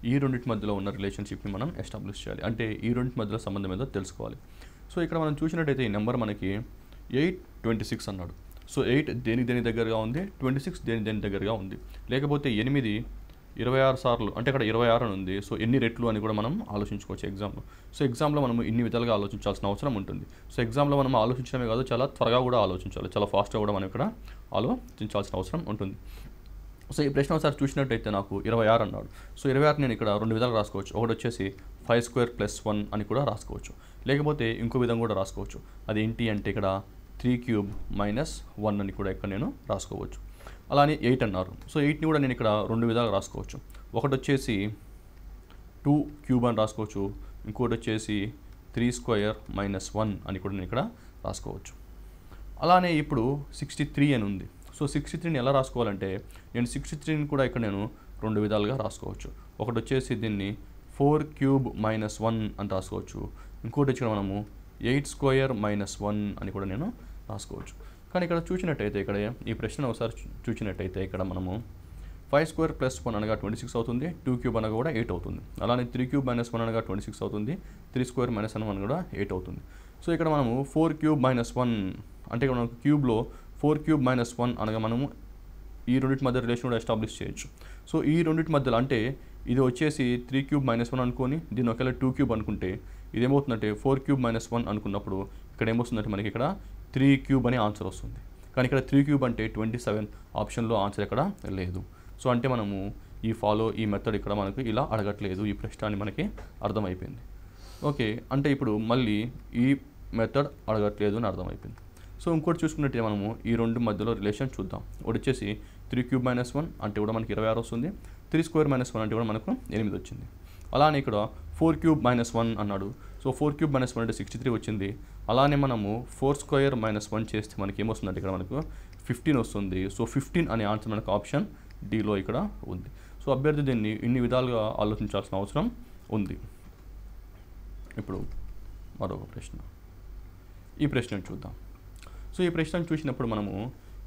ఈ రెండింటి మధ్యలో ఉన్న రిలేషన్షిప్ని మనం ఎస్టాబ్లిష్ చేయాలి. అంటే ఈ రెండింటి మధ్యలో సంబంధం ఏదో తెలుసుకోవాలి. సో ఇక్కడ మనం చూసినట్టయితే ఈ నెంబర్ మనకి 826 అన్నాడు. సో 8 దేని దగ్గరగా ఉంది, 26 దేని దగ్గరగా ఉంది. లేకపోతే 8 26 సార్లు అంటే ఇక్కడ 26 అని ఉంది. సో ఎన్ని రెట్లు అని కూడా మనం ఆలోచించుకోవచ్చు ఎగ్జామ్లో. సో ఎగ్జామ్లో మనం ఇన్ని విధాలుగా ఆలోచించాల్సిన అవసరం ఉంటుంది. సో ఎగ్జామ్లో మనం ఆలోచించడమే కాదు, చాలా త్వరగా కూడా ఆలోచించాలి, చాలా ఫాస్ట్గా కూడా మనం ఇక్కడ ఆలోచించాల్సిన అవసరం ఉంటుంది. సో ఈ ప్రశ్న ఒకసారి చూసినట్టయితే నాకు 26 అన్నాడు. సో 26 నేను ఇక్కడ రెండు విధాలుగా రాసుకోవచ్చు. ఒకటి వచ్చేసి 5² + 1 అని కూడా రాసుకోవచ్చు. లేకపోతే ఇంకో విధంగా కూడా రాసుకోవచ్చు. అది ఏంటి అంటే ఇక్కడ 3³ - 1 అని కూడా ఇక్కడ నేను రాసుకోవచ్చు. అలానే 8 అన్నారు. సో 8ని కూడా నేను ఇక్కడ రెండు విధాలుగా రాసుకోవచ్చు. ఒకటి వచ్చేసి 2³ అని రాసుకోవచ్చు. ఇంకోటి వచ్చేసి 3² - 1 అని కూడా నేను ఇక్కడ రాసుకోవచ్చు. అలానే ఇప్పుడు 63 అని ఉంది. సో 63ని ఎలా రాసుకోవాలంటే నేను 63ని కూడా ఇక్కడ నేను రెండు విధాలుగా రాసుకోవచ్చు. ఒకటి వచ్చేసి దీన్ని 4³ - 1 అని రాసుకోవచ్చు. ఇంకోటి వచ్చి మనము 8² - 1 అని కూడా నేను రాసుకోవచ్చు. కానీ ఇక్కడ చూసినట్టయితే ఇక్కడ ఈ ప్రశ్న ఒకసారి చూసినట్టయితే ఇక్కడ మనము 5² + 1 అనగా 26 అవుతుంది. 2³ అనగా కూడా 8 అవుతుంది. అలానే 3³ - 1 అనగా 26 అవుతుంది. 3² - 1 కూడా 8 అవుతుంది. సో ఇక్కడ మనము 4³ - 1 అంటే ఇక్కడ మనకు క్యూబ్లో 4³ - 1 అనగా మనము ఈ రెండింటి మధ్య రిలేషన్ కూడా ఎస్టాబ్లిష్ చేయొచ్చు. సో ఈ రెండింటి మధ్యలో అంటే ఇది వచ్చేసి 3³ - 1 అనుకొని దీన్ని ఒకవేళ 2³ అనుకుంటే ఇది ఏమవుతుందంటే 4³ - 1 అనుకున్నప్పుడు ఇక్కడ ఏమొస్తుందంటే మనకి ఇక్కడ 3³ అని ఆన్సర్ వస్తుంది. కానీ ఇక్కడ 3³ అంటే 27 ఆప్షన్లో ఆన్సర్ ఎక్కడ లేదు. సో అంటే మనము ఈ మెథడ్ ఇక్కడ మనకు ఇలా అడగట్లేదు. ఈ ప్రశ్న మనకి అర్థమైపోయింది. ఓకే, అంటే ఇప్పుడు మళ్ళీ ఈ మెథడ్ అడగట్లేదు అని అర్థమైపోయింది. సో ఇంకోటి చూసుకున్నట్టే మనము ఈ రెండు మధ్యలో రిలేషన్ చూద్దాం. ఒకటి వచ్చేసి 3³ - 1 అంటే కూడా మనకి 26 వస్తుంది. 3² - 1 అంటే కూడా మనకు 8 వచ్చింది. అలానే ఇక్కడ 4³ - 1 అన్నాడు. సో 4³ - 1 అంటే 63 వచ్చింది. అలానే మనము 4² - 1 చేస్తే మనకి ఏమొస్తుందంటే ఇక్కడ మనకు 15 వస్తుంది. సో 15 అనే ఆన్సర్ మనకు ఆప్షన్ డీలో ఇక్కడ ఉంది. సో అభ్యర్థి దీన్ని ఇన్ని విధాలుగా ఆలోచించాల్సిన అవసరం ఉంది. ఇప్పుడు మరొక ప్రశ్న, ఈ ప్రశ్నను చూద్దాం. సో ఈ ప్రశ్నను చూసినప్పుడు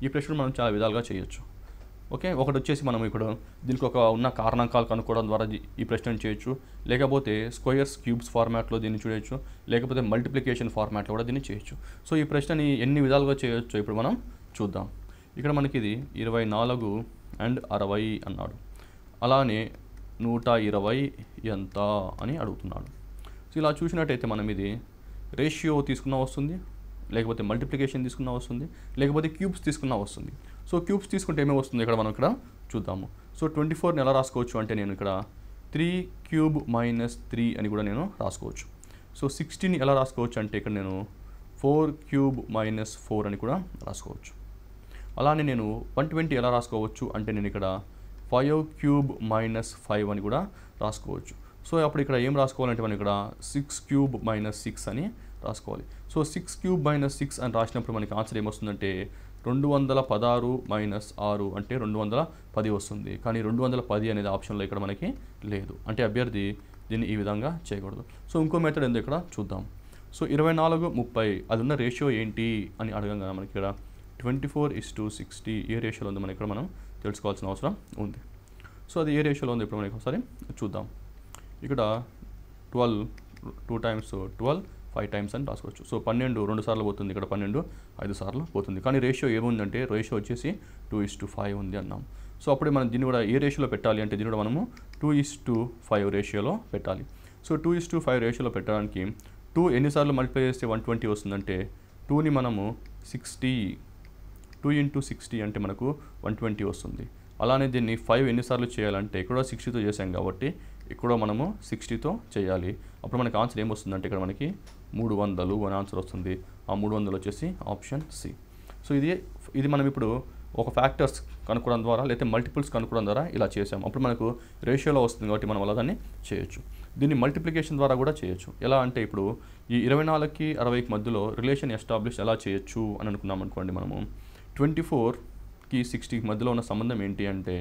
ఈ ప్రశ్నను మనం చాలా విధాలుగా చేయొచ్చు. ఓకే, ఒకటి వచ్చేసి మనం ఇక్కడ దీనికి ఉన్న కారణాంకాలు కనుక్కోవడం ద్వారా ఈ ప్రశ్నను చేయొచ్చు. లేకపోతే స్క్వేర్స్ క్యూబ్స్ ఫార్మాట్లో దీన్ని చూడొచ్చు. లేకపోతే మల్టిప్లికేషన్ ఫార్మాట్లో కూడా దీన్ని చేయొచ్చు. సో ఈ ప్రశ్నని ఎన్ని విధాలుగా చేయొచ్చు ఇప్పుడు మనం చూద్దాం. ఇక్కడ మనకి ఇది 24 and 60 అన్నాడు. అలానే 120 ఎంత అని అడుగుతున్నాడు. సో ఇలా చూసినట్టయితే మనం ఇది రేషియో తీసుకున్నా వస్తుంది, లేకపోతే మల్టిప్లికేషన్ తీసుకున్నా వస్తుంది, లేకపోతే క్యూబ్స్ తీసుకున్నా వస్తుంది. సో క్యూబ్స్ తీసుకుంటే ఏమేమి వస్తుంది ఇక్కడ మనం ఇక్కడ చూద్దాము. సో 24ని ఎలా రాసుకోవచ్చు అంటే నేను ఇక్కడ 3³ - 3 అని కూడా నేను రాసుకోవచ్చు. సో 16ని ఎలా రాసుకోవచ్చు అంటే ఇక్కడ నేను 4³ - 4 అని కూడా రాసుకోవచ్చు. అలానే నేను 120 ఎలా రాసుకోవచ్చు అంటే నేను ఇక్కడ 5³ - 5 అని కూడా రాసుకోవచ్చు. సో అప్పుడు ఇక్కడ ఏం రాసుకోవాలంటే మనం ఇక్కడ 6³ - 6 అని రాసుకోవాలి. సో 6³ - 6 అని రాసినప్పుడు మనకి ఆన్సర్ ఏమొస్తుందంటే 216 - 6 అంటే 210 వస్తుంది. కానీ 210 అనేది ఆప్షన్లో ఇక్కడ మనకి లేదు. అంటే అభ్యర్థి దీన్ని ఈ విధంగా చేయకూడదు. సో ఇంకో మెథడ్ ఏందో ఇక్కడ చూద్దాం. సో 24, 30 అది ఉన్న రేషియో ఏంటి అని అడగంగా మనకి ఇక్కడ 24:60 ఏ రేషియోలో ఉందో మనకి ఇక్కడ మనం తెలుసుకోవాల్సిన అవసరం ఉంది. సో అది ఏ రేషియోలో ఉంది ఇప్పుడు మనకి ఒకసారి చూద్దాం. ఇక్కడ 12 2 times 12 5 times అని రాసుకోవచ్చు. సో 12 2 సార్లు పోతుంది, ఇక్కడ 12 5 సార్లు పోతుంది. కానీ రేషియో ఏముందంటే రేషియో వచ్చేసి 2:5 ఉంది అన్నాం. సో అప్పుడే మనం దీన్ని కూడా ఏ రేషియోలో పెట్టాలి అంటే దీన్ని కూడా మనము 2:5 రేషియోలో పెట్టాలి. సో 2:5 రేషియోలో పెట్టడానికి 2 ఎన్నిసార్లు మల్టిప్లై చేస్తే 120 వస్తుందంటే 2ని మనము 60 2 × 60 అంటే మనకు 120 వస్తుంది. అలానే దీన్ని 5 ఎన్నిసార్లు చేయాలంటే ఇక్కడ 60తో చేసాం కాబట్టి ఇక్కడ మనము 60తో చేయాలి. అప్పుడు మనకి ఆన్సర్ ఏమొస్తుందంటే ఇక్కడ మనకి 300 అని ఆన్సర్ వస్తుంది. ఆ 300 వచ్చేసి ఆప్షన్ సి. సో ఇది మనం ఇప్పుడు ఒక ఫ్యాక్టర్స్ కనుక్కోవడం ద్వారా లేకపోతే మల్టిపుల్స్ కనుక్కోవడం ద్వారా ఇలా చేసాం. అప్పుడు మనకు రేషియోలో వస్తుంది కాబట్టి మనం అలా దాన్ని చేయొచ్చు. దీన్ని మల్టిప్లికేషన్ ద్వారా కూడా చేయొచ్చు. ఎలా అంటే ఇప్పుడు ఈ 24కి 60కి మధ్యలో రిలేషన్ ఎస్టాబ్లిష్ ఎలా చేయొచ్చు అని అనుకున్నాం అనుకోండి. మనము 24కి 60కి మధ్యలో ఉన్న సంబంధం ఏంటి అంటే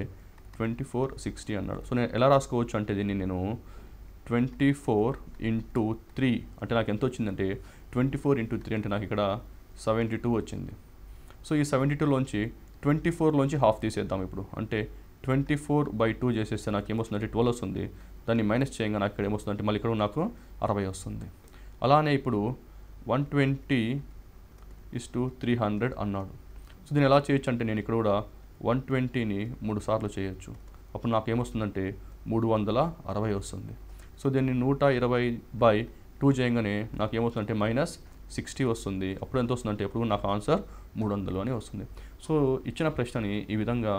24 60 అన్నాడు. సో నేను ఎలా రాసుకోవచ్చు అంటే దీన్ని నేను 24 × 3 అంటే నాకు ఎంత వచ్చిందంటే 24 × 3 అంటే నాకు ఇక్కడ 72 వచ్చింది. సో ఈ 72లోంచి 24లోంచి హాఫ్ తీసేద్దాం ఇప్పుడు. అంటే 24/2 చేసేస్తే నాకు ఏమొస్తుందంటే 12 వస్తుంది. దాన్ని మైనస్ చేయంగా నాకు ఇక్కడ ఏమొస్తుందంటే మళ్ళీ ఇక్కడ నాకు 60 వస్తుంది. అలానే ఇప్పుడు 120:300 అన్నాడు. సో దీన్ని ఎలా చేయొచ్చు అంటే నేను ఇక్కడ కూడా 120ని 3 సార్లు చేయొచ్చు. అప్పుడు నాకు ఏమొస్తుందంటే 360 వస్తుంది. సో దీన్ని 120/2 చేయగానే నాకు ఏమవుతుందంటే -60 వస్తుంది. అప్పుడు ఎంత వస్తుందంటే ఇప్పుడు నాకు ఆన్సర్ 300 అని వస్తుంది. సో ఇచ్చిన ప్రశ్నని ఈ విధంగా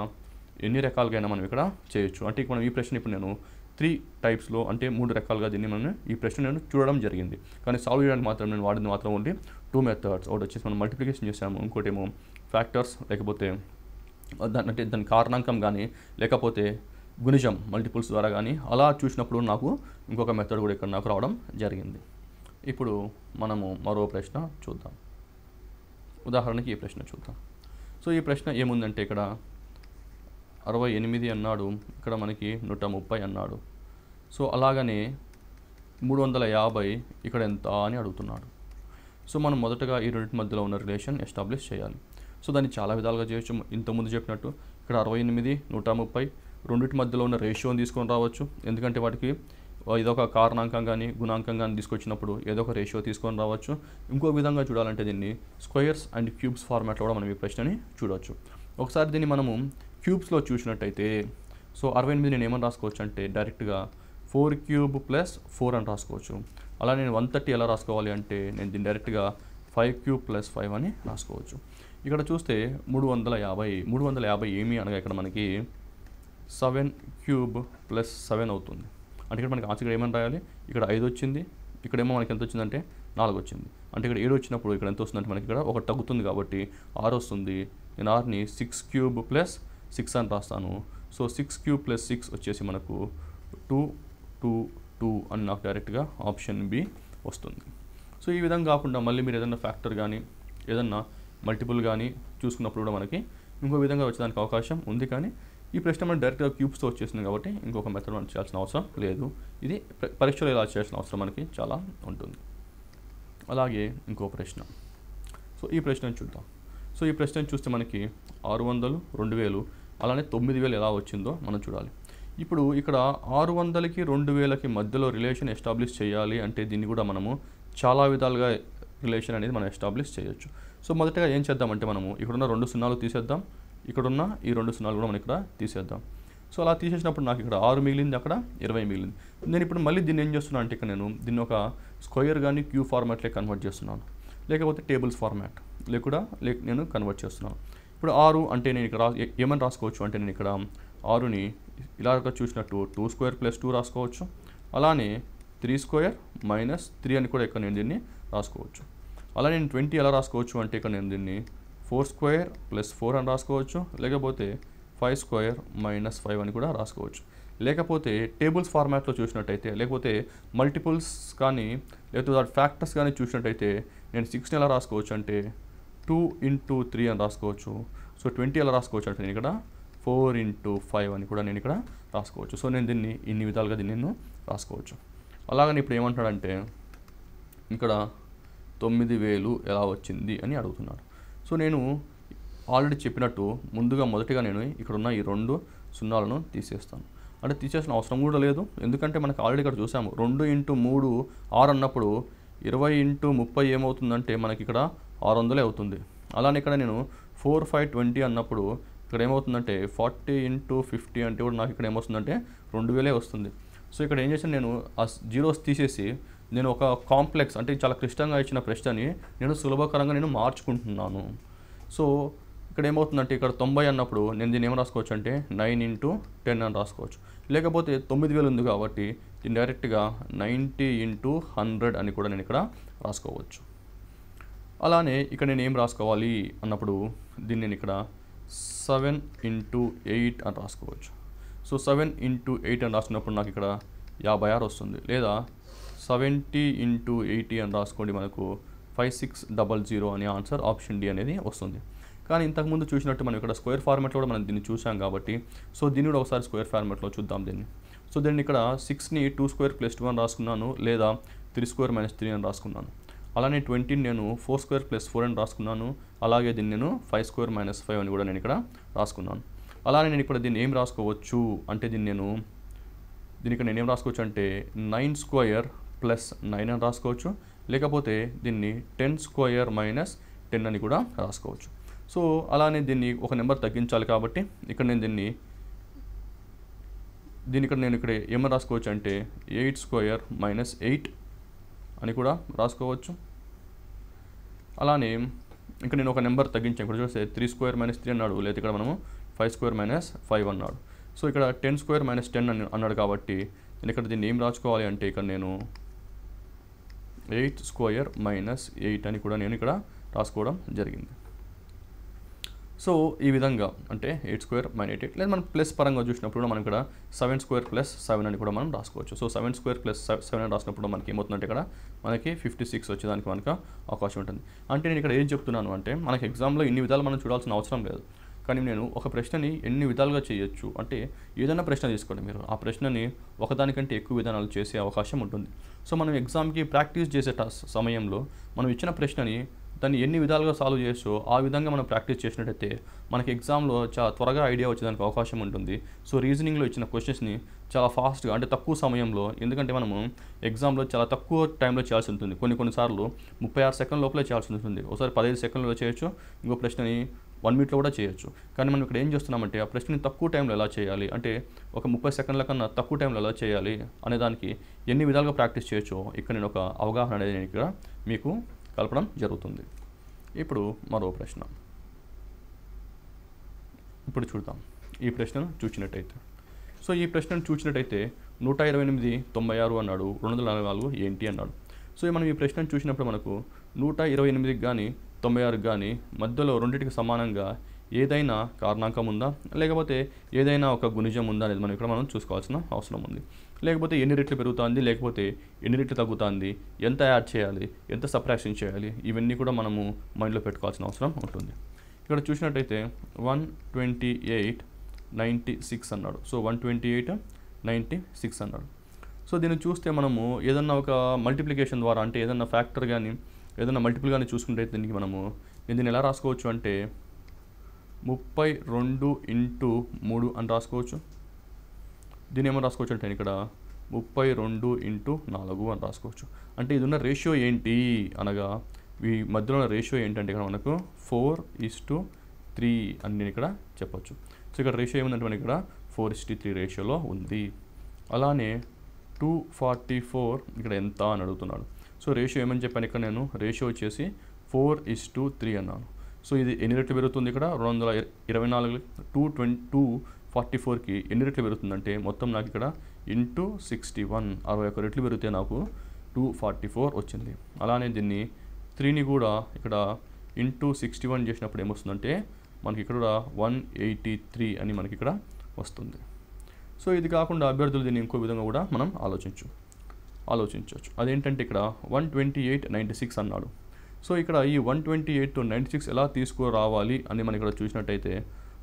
ఎన్ని రకాలుగా మనం ఇక్కడ చేయొచ్చు. అంటే మనం ఈ ప్రశ్న ఇప్పుడు నేను 3 టైప్స్లో అంటే 3 రకాలుగా దీన్ని మనం ఈ ప్రశ్న నేను చూడడం జరిగింది. కానీ సాల్వ్ చేయడానికి మాత్రం నేను వాడింది మాత్రం ఓన్లీ 2 మెథడ్స్. ఒకటి వచ్చేసి మనం మల్టిప్లికేషన్ చేసాము, ఇంకోటి ఏమో ఫ్యాక్టర్స్ లేకపోతే దాని కారణాంకం కానీ లేకపోతే గుణిజం మల్టిపుల్స్ ద్వారా కానీ అలా చూసినప్పుడు నాకు ఇంకొక మెథడ్ కూడా ఇక్కడ నాకు రావడం జరిగింది. ఇప్పుడు మనము మరో ప్రశ్న చూద్దాం. ఉదాహరణకి ఈ ప్రశ్న చూద్దాం. సో ఈ ప్రశ్న ఏముందంటే ఇక్కడ 68 అన్నాడు, ఇక్కడ మనకి 130 అన్నాడు. సో అలాగనే 350 ఇక్కడ ఎంత అని అడుగుతున్నాడు. సో మనం మొదటగా ఈ రెండింటి మధ్యలో ఉన్న రిలేషన్ ఎస్టాబ్లిష్ చేయాలి. సో దాన్ని చాలా విధాలుగా చేయొచ్చు. ఇంతకుముందు చెప్పినట్టు ఇక్కడ 68, 130 రెండింటి మధ్యలో ఉన్న రేషియోని తీసుకొని రావచ్చు. ఎందుకంటే వాటికి ఏదో ఒక కారణాంకం కానీ గుణాంకం కానీ తీసుకొచ్చినప్పుడు ఏదో ఒక రేషియో తీసుకొని రావచ్చు. ఇంకో విధంగా చూడాలంటే దీన్ని స్క్వేర్స్ అండ్ క్యూబ్స్ ఫార్మాట్లో కూడా మనం ఈ ప్రశ్నని చూడవచ్చు. ఒకసారి దీన్ని మనము క్యూబ్స్లో చూసినట్టయితే సో 68 నేను ఏమని రాసుకోవచ్చు అంటే డైరెక్ట్గా 4 క్యూబ్ ప్లస్ 4 అని రాసుకోవచ్చు. అలా నేను 130 ఎలా రాసుకోవాలి అంటే నేను దీన్ని డైరెక్ట్గా 5 క్యూబ్ ప్లస్ 5 అని రాసుకోవచ్చు. ఇక్కడ చూస్తే 350 ఏమి అనగా ఇక్కడ మనకి 7 క్యూబ్ ప్లస్ 7 అవుతుంది. అంటే ఇక్కడ మనకి ఆన్సర్ ఏమని రాయాలి, ఇక్కడ 5 వచ్చింది, ఇక్కడేమో మనకి ఎంత వచ్చిందంటే 4 వచ్చింది. అంటే ఇక్కడ 7 వచ్చినప్పుడు ఇక్కడ ఎంత వస్తుందంటే మనకి ఇక్కడ ఒకటి తగ్గుతుంది కాబట్టి 6 వస్తుంది. నేను 6ని 6 క్యూబ్ ప్లస్ 6 అని రాస్తాను. సో 6 క్యూబ్ ప్లస్ 6 వచ్చేసి మనకు 2, 2, 2 అని నాకు డైరెక్ట్గా ఆప్షన్ బి వస్తుంది. సో ఈ విధంగా కాకుండా మళ్ళీ మీరు ఏదైనా ఫ్యాక్టర్ కానీ ఏదన్నా మల్టిపుల్ కానీ చూసుకున్నప్పుడు కూడా మనకి ఇంకో విధంగా వచ్చేదానికి అవకాశం ఉంది. కానీ ఈ ప్రశ్న మనం డైరెక్ట్గా క్యూబ్స్తో వచ్చేసింది కాబట్టి ఇంకొక మెథడ్ మనం చేయాల్సిన అవసరం లేదు. ఇది పరీక్షలో ఇలా చేయాల్సిన అవసరం మనకి చాలా ఉంటుంది. అలాగే ఇంకో ప్రశ్న. సో ఈ ప్రశ్నను చూద్దాం. సో ఈ ప్రశ్నను చూస్తే మనకి 600, 2000 అలానే 9000 ఎలా వచ్చిందో మనం చూడాలి. ఇప్పుడు ఇక్కడ 600కి 2000కి మధ్యలో రిలేషన్ ఎస్టాబ్లిష్ చేయాలి అంటే దీన్ని కూడా మనము చాలా విధాలుగా రిలేషన్ అనేది మనం ఎస్టాబ్లిష్ చేయొచ్చు. సో మొదటగా ఏం చేద్దామంటే మనము ఇక్కడున్న 2 సున్నాలు తీసేద్దాం, ఇక్కడున్న ఈ 2 సున్నాలు కూడా మనం ఇక్కడ తీసేద్దాం. సో అలా తీసేసినప్పుడు నాకు ఇక్కడ 6 మిగిలింది, అక్కడ 20 మిగిలింది. నేను ఇప్పుడు మళ్ళీ దీన్ని ఏం చేస్తున్నాను అంటే ఇక్కడ నేను దీన్ని ఒక స్క్వేర్ కానీ క్యూ ఫార్మాట్లో కన్వర్ట్ చేస్తున్నాను, లేకపోతే టేబుల్స్ ఫార్మాట్ నేను కన్వర్ట్ చేస్తున్నాను. ఇప్పుడు 6 అంటే నేను ఇక్కడ ఏమని రాసుకోవచ్చు అంటే నేను ఇక్కడ 6ని ఇలాగ చూసినట్టు 2 స్క్వేర్ ప్లస్ 2 రాసుకోవచ్చు. అలానే 3 స్క్వేర్ మైనస్ 3 అని కూడా ఇక్కడ నేను దీన్ని రాసుకోవచ్చు. అలా నేను 20 ఎలా రాసుకోవచ్చు అంటే ఇక్కడ నేను దీన్ని 4 స్క్వేర్ ప్లస్ 4 అని రాసుకోవచ్చు, లేకపోతే 5 స్క్వేర్ మైనస్ 5 అని కూడా రాసుకోవచ్చు. లేకపోతే టేబుల్స్ ఫార్మాట్లో చూసినట్టయితే, లేకపోతే మల్టిపుల్స్ కానీ లేకపోతే ఫ్యాక్టర్స్ కానీ చూసినట్టయితే నేను 6ని ఎలా రాసుకోవచ్చు అంటే 2 ఇంటూ 3 అని రాసుకోవచ్చు. సో 20 ఎలా రాసుకోవచ్చు అంటే నేను ఇక్కడ 4 ఇంటూ 5 అని కూడా నేను ఇక్కడ రాసుకోవచ్చు. సో నేను దీన్ని ఇన్ని విధాలుగా దీన్ని నేను రాసుకోవచ్చు. అలాగని ఇప్పుడు ఏమంటాడంటే ఇక్కడ 9000 ఎలా వచ్చింది అని అడుగుతున్నాడు. సో నేను ఆల్రెడీ చెప్పినట్టు ముందుగా మొదటిగా నేను ఇక్కడ ఉన్న ఈ 2 సున్నాలను తీసేస్తాను. అంటే తీసేసిన అవసరం కూడా లేదు, ఎందుకంటే మనకు ఆల్రెడీ ఇక్కడ చూసాము 2 ఇంటూ 3 6 అన్నప్పుడు 20 ఇంటూ 30 ఏమవుతుందంటే మనకి ఇక్కడ 600 అవుతుంది. అలానే ఇక్కడ నేను 4, 5, 20 అన్నప్పుడు ఇక్కడ ఏమవుతుందంటే 40 ఇంటూ 50 అంటే కూడా నాకు ఇక్కడ ఏమొస్తుందంటే 2000 వస్తుంది. సో ఇక్కడ ఏం చేశాను, నేను ఆ జీరోస్ తీసేసి నేను ఒక కాంప్లెక్స్ అంటే చాలా క్లిష్టంగా ఇచ్చిన ప్రశ్నని నేను సులభకరంగా నేను మార్చుకుంటున్నాను. సో ఇక్కడ ఏమవుతుందంటే ఇక్కడ 90 అన్నప్పుడు నేను దీన్ని ఏం రాసుకోవచ్చు అంటే 9 ఇంటూ 10 అని రాసుకోవచ్చు. లేకపోతే 9000 ఉంది కాబట్టి దీన్ని డైరెక్ట్గా 90 ఇంటూ 100 అని కూడా నేను ఇక్కడ రాసుకోవచ్చు. అలానే ఇక్కడ నేను ఏం రాసుకోవాలి అన్నప్పుడు దీన్ని నేను ఇక్కడ 7 ఇంటూ 8 అని రాసుకోవచ్చు. సో 7 ఇంటూ 8 అని రాసుకున్నప్పుడు నాకు ఇక్కడ 56 వస్తుంది. లేదా 70 ఇంటూ 80 అని రాసుకోండి, మనకు 5600 అనే ఆన్సర్ ఆప్షన్ డి అనేది వస్తుంది. కానీ ఇంతకుముందు చూసినట్టు మనం ఇక్కడ స్క్వేర్ ఫార్మాట్లో కూడా మనం దీన్ని చూసాం కాబట్టి సో దీన్ని కూడా ఒకసారి స్క్వేర్ ఫార్మాట్లో చూద్దాం దీన్ని. సో దీన్ని ఇక్కడ 6ని 2 స్క్వేర్ ప్లస్ 2 అని రాసుకున్నాను, లేదా 3 స్క్వేర్ మైనస్ 3 అని రాసుకున్నాను. అలానే 20ని నేను 4 స్క్వేర్ ప్లస్ 4 అని రాసుకున్నాను. అలాగే దీన్ని నేను 5 స్క్వేర్ మైనస్ 5 అని కూడా నేను ఇక్కడ రాసుకున్నాను. అలానే నేను ఇక్కడ దీన్ని ఏం రాసుకోవచ్చు అంటే దీన్ని ఇక్కడ నేను ఏం రాసుకోవచ్చు అంటే 9 స్క్వేర్ ప్లస్ 9 అని రాసుకోవచ్చు, లేకపోతే దీన్ని 10 స్క్వేర్ మైనస్ 10 అని కూడా రాసుకోవచ్చు. సో అలానే దీన్ని ఒక నెంబర్ తగ్గించాలి కాబట్టి ఇక్కడ నేను దీన్ని ఇక్కడ నేను ఇక్కడ ఏమని రాసుకోవచ్చు అంటే 8 స్క్వేర్ మైనస్ 8 అని కూడా రాసుకోవచ్చు. అలానే ఇక్కడ నేను ఒక నెంబర్ తగ్గించాను, ఇక్కడ చూస్తే 3 స్క్వేర్ మైనస్ 3 అన్నాడు, లేదా ఇక్కడ మనము 5 స్క్వేర్ మైనస్ 5 అన్నాడు. సో ఇక్కడ 10 స్క్వేర్ మైనస్ 10 అన్నాడు కాబట్టి నేను ఇక్కడ దీన్ని ఏం రాసుకోవాలి అంటే ఇక్కడ నేను 8 స్క్వేర్ మైనస్ 8 అని కూడా నేను ఇక్కడ రాసుకోవడం జరిగింది. సో ఈ విధంగా అంటే 8 స్క్వేర్ మైనస్ 8 లేదా మనం ప్లస్ పరంగా చూసినప్పుడు మనం ఇక్కడ 7 స్క్వేర్ ప్లస్ 7 అని కూడా మనం రాసుకోవచ్చు. సో 7 స్క్వేర్ ప్లస్ 7 అని రాసినప్పుడు మనకి ఏమవుతుందంటే ఇక్కడ మనకి 56 వచ్చేదానికి మనకు అవకాశం ఉంటుంది. అంటే నేను ఇక్కడ ఏం చెప్తున్నాను అంటే మనకి ఎగ్జామ్లో ఇన్ని విధాలు మనం చూడాల్సిన అవసరం లేదు. కానీ నేను ఒక ప్రశ్నని ఎన్ని విధాలుగా చేయొచ్చు అంటే ఏదైనా ప్రశ్న తీసుకోండి, మీరు ఆ ప్రశ్నని ఒకదానికంటే ఎక్కువ విధానాలు చేసే అవకాశం ఉంటుంది. సో మనం ఎగ్జామ్కి ప్రాక్టీస్ చేసే సమయంలో మనం ఇచ్చిన ప్రశ్నని దాన్ని ఎన్ని విధాలుగా సాల్వ్ చేయొచ్చో ఆ విధంగా మనం ప్రాక్టీస్ చేసినట్టయితే మనకి ఎగ్జామ్లో చాలా త్వరగా ఐడియా వచ్చేదానికి అవకాశం ఉంటుంది. సో రీజనింగ్లో ఇచ్చిన క్వశ్చన్స్ని చాలా ఫాస్ట్గా అంటే తక్కువ సమయంలో, ఎందుకంటే మనము ఎగ్జామ్లో చాలా తక్కువ టైంలో చేయాల్సి ఉంటుంది. కొన్నిసార్లు 36 సెకండ్ల లోపలే చేయాల్సి ఉంటుంది. ఒకసారి 15 సెకండ్లలో చేయొచ్చు, ఇంకో ప్రశ్నని 1 మినిట్లో కూడా చేయొచ్చు. కానీ మనం ఇక్కడ ఏం చేస్తున్నామంటే ఆ ప్రశ్నని తక్కువ టైంలో ఎలా చేయాలి అంటే ఒక 30 సెకండ్ల కన్నా తక్కువ టైంలో ఎలా చేయాలి అనే దానికి ఎన్ని విధాలుగా ప్రాక్టీస్ చేయొచ్చో ఇక్కడ నేను ఒక అవగాహన అనేది నేను ఇక్కడ మీకు కలపడం జరుగుతుంది. ఇప్పుడు మరో ప్రశ్న ఇప్పుడు చూద్దాం. ఈ ప్రశ్నను చూసినట్టయితే ఈ ప్రశ్నను చూసినట్టయితే 128 96 అన్నాడు, 244 ఏంటి అన్నాడు. సో మనం ఈ ప్రశ్నను చూసినప్పుడు మనకు 128కి కానీ 96కి కానీ మధ్యలో రెండింటికి సమానంగా ఏదైనా కారణాంకం ఉందా లేకపోతే ఏదైనా ఒక గుణిజం ఉందా అనేది మనం ఇక్కడ మనం చూసుకోవాల్సిన అవసరం ఉంది. లేకపోతే ఎన్ని రెట్లు పెరుగుతుంది, లేకపోతే ఎన్ని రెట్లు తగ్గుతుంది, ఎంత యాడ్ చేయాలి, ఎంత సబ్ట్రాక్షన్ చేయాలి, ఇవన్నీ కూడా మనము మైండ్లో పెట్టుకోవాల్సిన అవసరం ఉంటుంది. ఇక్కడ చూసినట్టయితే 128 96 అన్నాడు. సో 128 96 అన్నాడు. సో దీన్ని చూస్తే మనము ఏదన్నా ఒక మల్టిప్లికేషన్ ద్వారా అంటే ఏదన్నా ఫ్యాక్టర్ కానీ ఏదైనా మల్టిపుల్ కానీ చూసుకుంటే దీనికి దీన్ని ఎలా రాసుకోవచ్చు అంటే 32 × 3 అని రాసుకోవచ్చు. దీన్ని ఏమో రాసుకోవచ్చు అంటే ఇక్కడ 32 × 4 అని రాసుకోవచ్చు. అంటే ఇది ఉన్న రేషియో ఏంటి అనగా ఈ మధ్యలో ఉన్న రేషియో ఏంటంటే ఇక్కడ మనకు 4:3 అని నేను ఇక్కడ చెప్పొచ్చు. సో ఇక్కడ రేషియో ఏముందంటే మనకి ఇక్కడ 4:3 రేషియోలో ఉంది. అలానే 244 ఇక్కడ ఎంత అని అడుగుతున్నాడు. సో రేషియో ఏమని చెప్పాను ఇక్కడ నేను రేషియో వచ్చేసి 4:3 అన్నాను. సో ఇది ఎన్ని రెట్లు పెరుగుతుంది ఇక్కడ 224 244కి ఎన్ని రెట్లు పెరుగుతుందంటే మొత్తం నాకు ఇక్కడ ఇంటూ 61 61 రెట్లు పెరిగితే నాకు 244 వచ్చింది. అలానే దీన్ని 3ని కూడా ఇక్కడ ఇంటూ 61 చేసినప్పుడు ఏమొస్తుందంటే మనకి ఇక్కడ 183 అని మనకి ఇక్కడ వస్తుంది. సో ఇది కాకుండా అభ్యర్థులు దీన్ని ఇంకో విధంగా కూడా మనం ఆలోచించవచ్చు. అదేంటంటే ఇక్కడ 128 96 అన్నాడు. సో ఇక్కడ ఈ 128 to 96 ఎలా తీసుకురావాలి అని మనం ఇక్కడ చూసినట్టయితే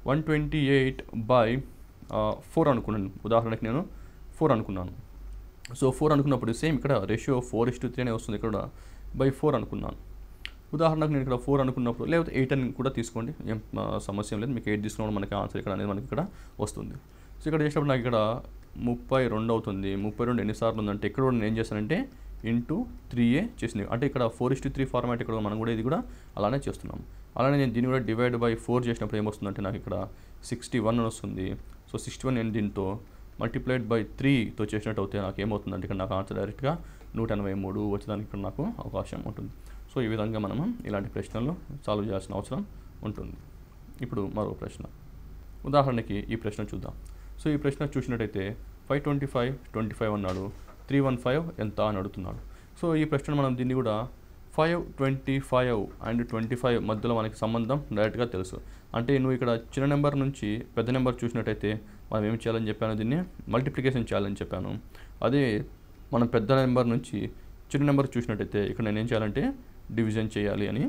128/4 అనుకున్నాను. ఉదాహరణకి నేను 4 అనుకున్నాను. సో 4 అనుకున్నప్పుడు సేమ్ ఇక్కడ రేషియో 4:3 అనే వస్తుంది. ఇక్కడ /4 అనుకున్నాను. ఉదాహరణకు నేను ఇక్కడ 4 అనుకున్నప్పుడు లేకపోతే 8 అని కూడా తీసుకోండి, ఏం సమస్య లేదు. మీకు 8 తీసుకున్నప్పుడు మనకి ఆన్సర్ ఇక్కడ అనేది మనకి ఇక్కడ వస్తుంది. సో ఇక్కడ చేసినప్పుడు నాకు ఇక్కడ 32 అవుతుంది. 32 ఎన్నిసార్లు ఉందంటే ఇక్కడ కూడా నేను ఏం చేస్తానంటే ఇంటూ 3a చేసింది. అంటే ఇక్కడ 4:3 ఫార్మాట్ ఇక్కడ మనం కూడా ఇది కూడా అలానే చేస్తున్నాం. అలానే నేను దీన్ని కూడా /4 చేసినప్పుడు ఏమొస్తుందంటే నాకు ఇక్కడ 61 వస్తుంది. సో 61 నేను దీంతో మల్టిప్లైడ్ బై 3తో చేసినట్టు అయితే నాకు ఏమవుతుందంటే ఇక్కడ నాకు ఆన్సర్ డైరెక్ట్గా 183 వచ్చేదానికి ఇక్కడ నాకు అవకాశం ఉంటుంది. సో ఈ విధంగా మనము ఇలాంటి ప్రశ్నలు సాల్వ్ చేయాల్సిన అవసరం ఉంటుంది. ఇప్పుడు మరో ప్రశ్న, ఉదాహరణకి ఈ ప్రశ్న చూద్దాం. సో ఈ ప్రశ్న చూసినట్టయితే 525 25 అన్నాడు, 315 ఎంత అని అడుగుతున్నాడు. సో ఈ ప్రశ్న మనం దీన్ని కూడా 5 25 అండ్ 25 మధ్యలో మనకి సంబంధం డైరెక్ట్గా తెలుసు. అంటే నువ్వు ఇక్కడ చిన్న నెంబర్ నుంచి పెద్ద నెంబర్ చూసినట్టయితే మనం ఏం చేయాలని చెప్పాను, దీన్ని మల్టిప్లికేషన్ చేయాలని చెప్పాను. అదే మనం పెద్ద నెంబర్ నుంచి చిన్న నెంబర్ చూసినట్టయితే ఇక్కడ నేను ఏం చేయాలంటే డివిజన్ చేయాలి అని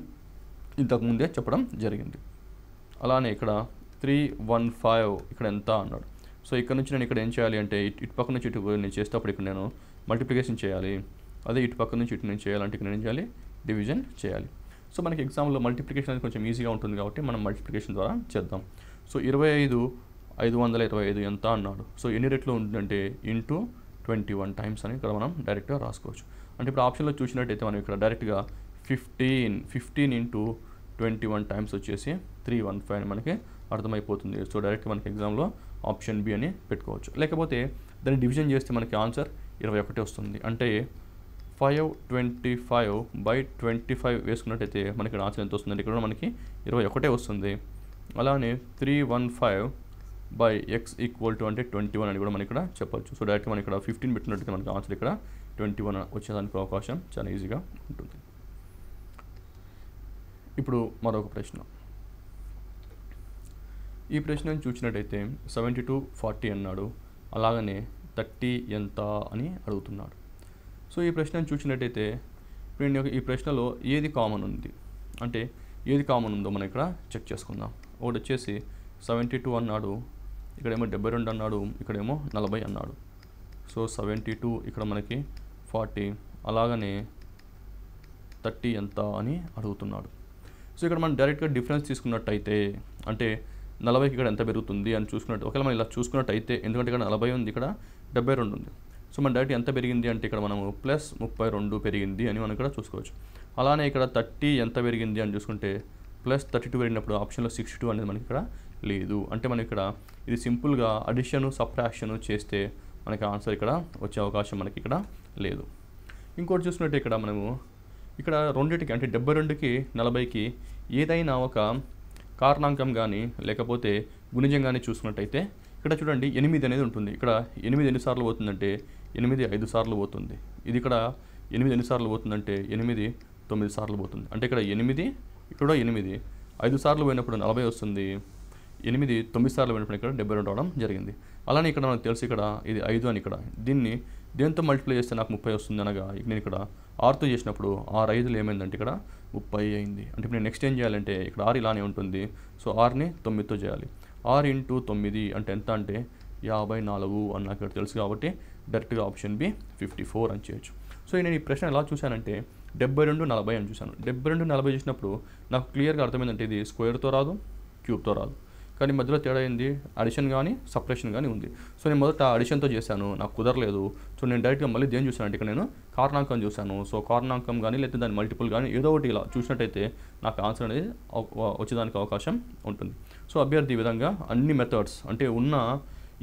ఇంతకుముందే చెప్పడం జరిగింది. అలానే ఇక్కడ 315 ఇక్కడ ఎంత అన్నాడు. సో ఇక్కడ నుంచి నేను ఇక్కడ ఏం చేయాలి అంటే ఇటు పక్క నుంచి ఇటు నేను చేసేటప్పుడు ఇక్కడ నేను మల్టిప్లికేషన్ చేయాలి. అదే ఇటు పక్క నుంచి ఇటు నేను చేయాలంటే ఇక్కడ నేను ఏం చేయాలి, డివిజన్ చేయాలి. సో మనకి ఎగ్జామ్లో మల్టిప్లికేషన్ అనేది కొంచెం ఈజీగా ఉంటుంది కాబట్టి మనం మల్టిప్లికేషన్ ద్వారా చేద్దాం. సో 25 525 ఎంత అన్నాడు. సో ఎన్ని రెట్లు ఉంటుందంటే ఇంటూ 21 టైమ్స్ అని ఇక్కడ మనం డైరెక్ట్గా రాసుకోవచ్చు. అంటే ఇప్పుడు ఆప్షన్లో చూసినట్టయితే మనం ఇక్కడ డైరెక్ట్గా 15 ఇంటూ 21 టైమ్స్ వచ్చేసి 315 అని మనకి అర్థమైపోతుంది. సో డైరెక్ట్ మనకి ఎగ్జామ్లో ఆప్షన్ బి అని పెట్టుకోవచ్చు. లేకపోతే దాన్ని డివిజన్ చేస్తే మనకి ఆన్సర్ 21 వస్తుంది. అంటే 525/25 వేసుకున్నట్టయితే మనకి ఆన్సర్ ఎంత వస్తుందంటే ఇక్కడ మనకి 21 వస్తుంది. అలానే 315 బై ఎక్స్ ఈక్వల్ టు అంటే 21 అని కూడా మనం ఇక్కడ చెప్పొచ్చు. సో డైరెక్ట్గా మనం ఇక్కడ 15 పెట్టినట్టయితే మనకి ఆన్సర్ ఇక్కడ 21 వచ్చేదానికి అవకాశం చాలా ఈజీగా ఉంటుంది. ఇప్పుడు మరొక ప్రశ్న. ఈ ప్రశ్నను చూసినట్టయితే 72 40 అన్నాడు, అలాగనే 30 ఎంత అని అడుగుతున్నాడు. సో ఈ ప్రశ్నను చూసినట్టయితే ఇప్పుడు ఈ ప్రశ్నలో ఏది కామన్ ఉంది అంటే ఏది కామన్ ఉందో మనం ఇక్కడ చెక్ చేసుకుందాం. ఒకటి వచ్చేసి 72 అన్నాడు, ఇక్కడేమో 72 అన్నాడు, ఇక్కడేమో 40 అన్నాడు. సో 72 ఇక్కడ మనకి 40, అలాగనే 30 ఎంత అని అడుగుతున్నాడు. సో ఇక్కడ మనం డైరెక్ట్గా డిఫరెన్స్ తీసుకున్నట్టయితే అంటే 40కి ఇక్కడ ఎంత పెరుగుతుంది అని చూసుకున్నట్టు ఒకవేళ మనం ఇలా చూసుకున్నట్టయితే, ఎందుకంటే ఇక్కడ 40 ఉంది, ఇక్కడ 72 ఉంది. సో మన డైరెక్ట్ ఎంత పెరిగింది అంటే ఇక్కడ మనము ప్లస్ 32 పెరిగింది అని మనం ఇక్కడ చూసుకోవచ్చు. అలానే ఇక్కడ 30 ఎంత పెరిగింది అని చూసుకుంటే ప్లస్ 32 పెరిగినప్పుడు ఆప్షన్లో 62 అనేది మనకి ఇక్కడ లేదు. అంటే మనం ఇక్కడ ఇది సింపుల్గా అడిషన్ సబ్ట్రాక్షన్ చేస్తే మనకి ఆన్సర్ ఇక్కడ వచ్చే అవకాశం మనకి ఇక్కడ లేదు. ఇంకోటి చూసుకుంటే ఇక్కడ మనము ఇక్కడ రెండింటికి అంటే 72కి 40కి ఏదైనా ఒక కారణాంకం కానీ లేకపోతే గుణిజం కానీ చూసుకున్నట్టయితే ఇక్కడ చూడండి 8 అనేది ఉంటుంది. ఇక్కడ 8 ఎన్నిసార్లు పోతుందంటే 8 5 సార్లు పోతుంది. ఇది ఇక్కడ 8 ఎన్నిసార్లు పోతుందంటే 8 9 సార్లు పోతుంది. అంటే ఇక్కడ 8 ఇక్కడ 8 5 సార్లు పోయినప్పుడు 40 వస్తుంది, 8 9 సార్లు పోయినప్పుడు ఇక్కడ 72 రావడం జరిగింది. అలానే ఇక్కడ మనకు తెలుసు ఇక్కడ ఇది 5 అని, ఇక్కడ దీన్ని దేంతో మల్టిప్లై చేస్తే నాకు 30 వస్తుంది అనగా నేను ఇక్కడ 6తో చేసినప్పుడు 6 5లు ఏమైందంటే ఇక్కడ 30 అయింది. అంటే ఇప్పుడు నేను నెక్స్ట్ ఏం చేయాలంటే ఇక్కడ 6 ఇలానే ఉంటుంది, సో 6ని 9తో చేయాలి. 6 ఇంటూ 9 అంటే ఎంత అంటే 54 అని నాకు ఇక్కడ తెలుసు కాబట్టి డైరెక్ట్గా ఆప్షన్ బి 54 అని చేయొచ్చు. సో నేను ఈ ప్రశ్న ఎలా చూశానంటే 72 40 అని చూశాను. 72 40 చూసినప్పుడు నాకు క్లియర్గా అర్థమైందంటే ఇది స్క్వేర్తో రాదు, క్యూబ్తో రాదు, కానీ మధ్యలో తేడా ఏంది అడిషన్ కానీ సపరేషన్ కానీ ఉంది. సో నేను మొదట అడిషన్తో చేశాను, నాకు కుదరలేదు. సో నేను డైరెక్ట్గా మళ్ళీ దేని చూశానంటే ఇక్కడ నేను కారణాంకం చూశాను. సో కారణాంకం కానీ లేకపోతే దాని మల్టిపుల్ కానీ ఏదో ఒకటి ఇలా చూసినట్టయితే నాకు ఆన్సర్ అనేది వచ్చేదానికి అవకాశం ఉంటుంది. సో అభ్యర్థి ఈ విధంగా అన్ని మెథడ్స్ అంటే ఉన్న